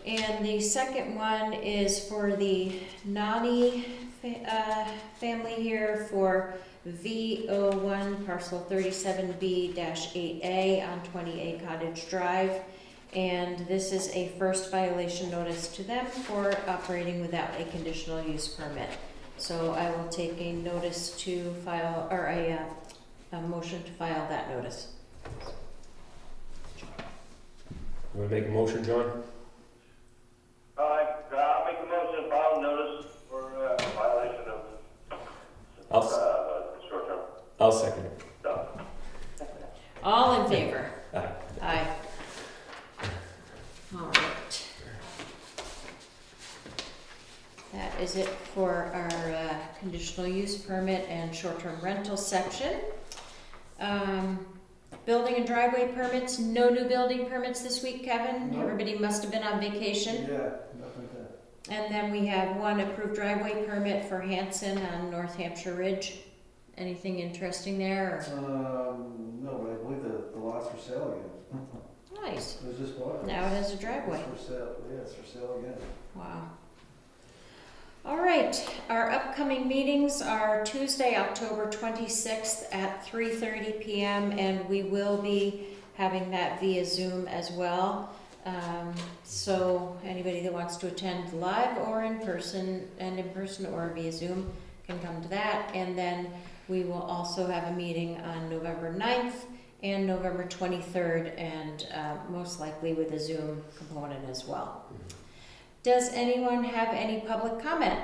S1: And the second one is for the Nani family here for V01 parcel 37B-8A on 20A Cottage Drive. And this is a first violation notice to them for operating without a conditional use permit. So I will take a notice to file, or a motion to file that notice.
S5: You want to make a motion, John?
S6: I'll make the motion to file notice for violation of short-term.
S5: I'll second it.
S6: Done.
S1: All in favor?
S5: Aye.
S1: Aye. All right. That is it for our conditional use permit and short-term rental section. Building and driveway permits, no new building permits this week, Kevin.
S7: No.
S1: Everybody must have been on vacation.
S7: Yeah, nothing like that.
S1: And then we have one approved driveway permit for Hanson on North Hampshire Ridge. Anything interesting there?
S11: No, but I believe the lot's for sale again.
S1: Or? Nice.
S11: It was just bought.
S1: Now it has a driveway.
S11: It's for sale, yeah, it's for sale again.
S1: Wow. All right, our upcoming meetings are Tuesday, October 26th at 3:30 p.m. and we will be having that via Zoom as well. So anybody that wants to attend live or in person or via Zoom can come to that. And then we will also have a meeting on November 9th and November 23rd, and most likely with a Zoom component as well. Does anyone have any public comment?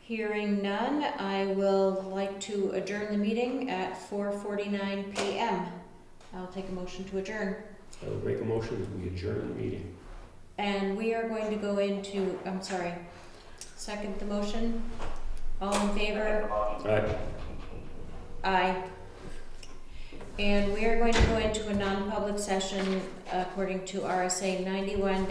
S1: Hearing none, I will like to adjourn the meeting at 4:49 p.m. I'll take a motion to adjourn.
S5: I will make a motion that we adjourn the meeting.
S1: And we are going to go into, second the motion? All in favor?
S5: Aye.
S1: Aye. And we are going to go into a non-public session according to RSA 91-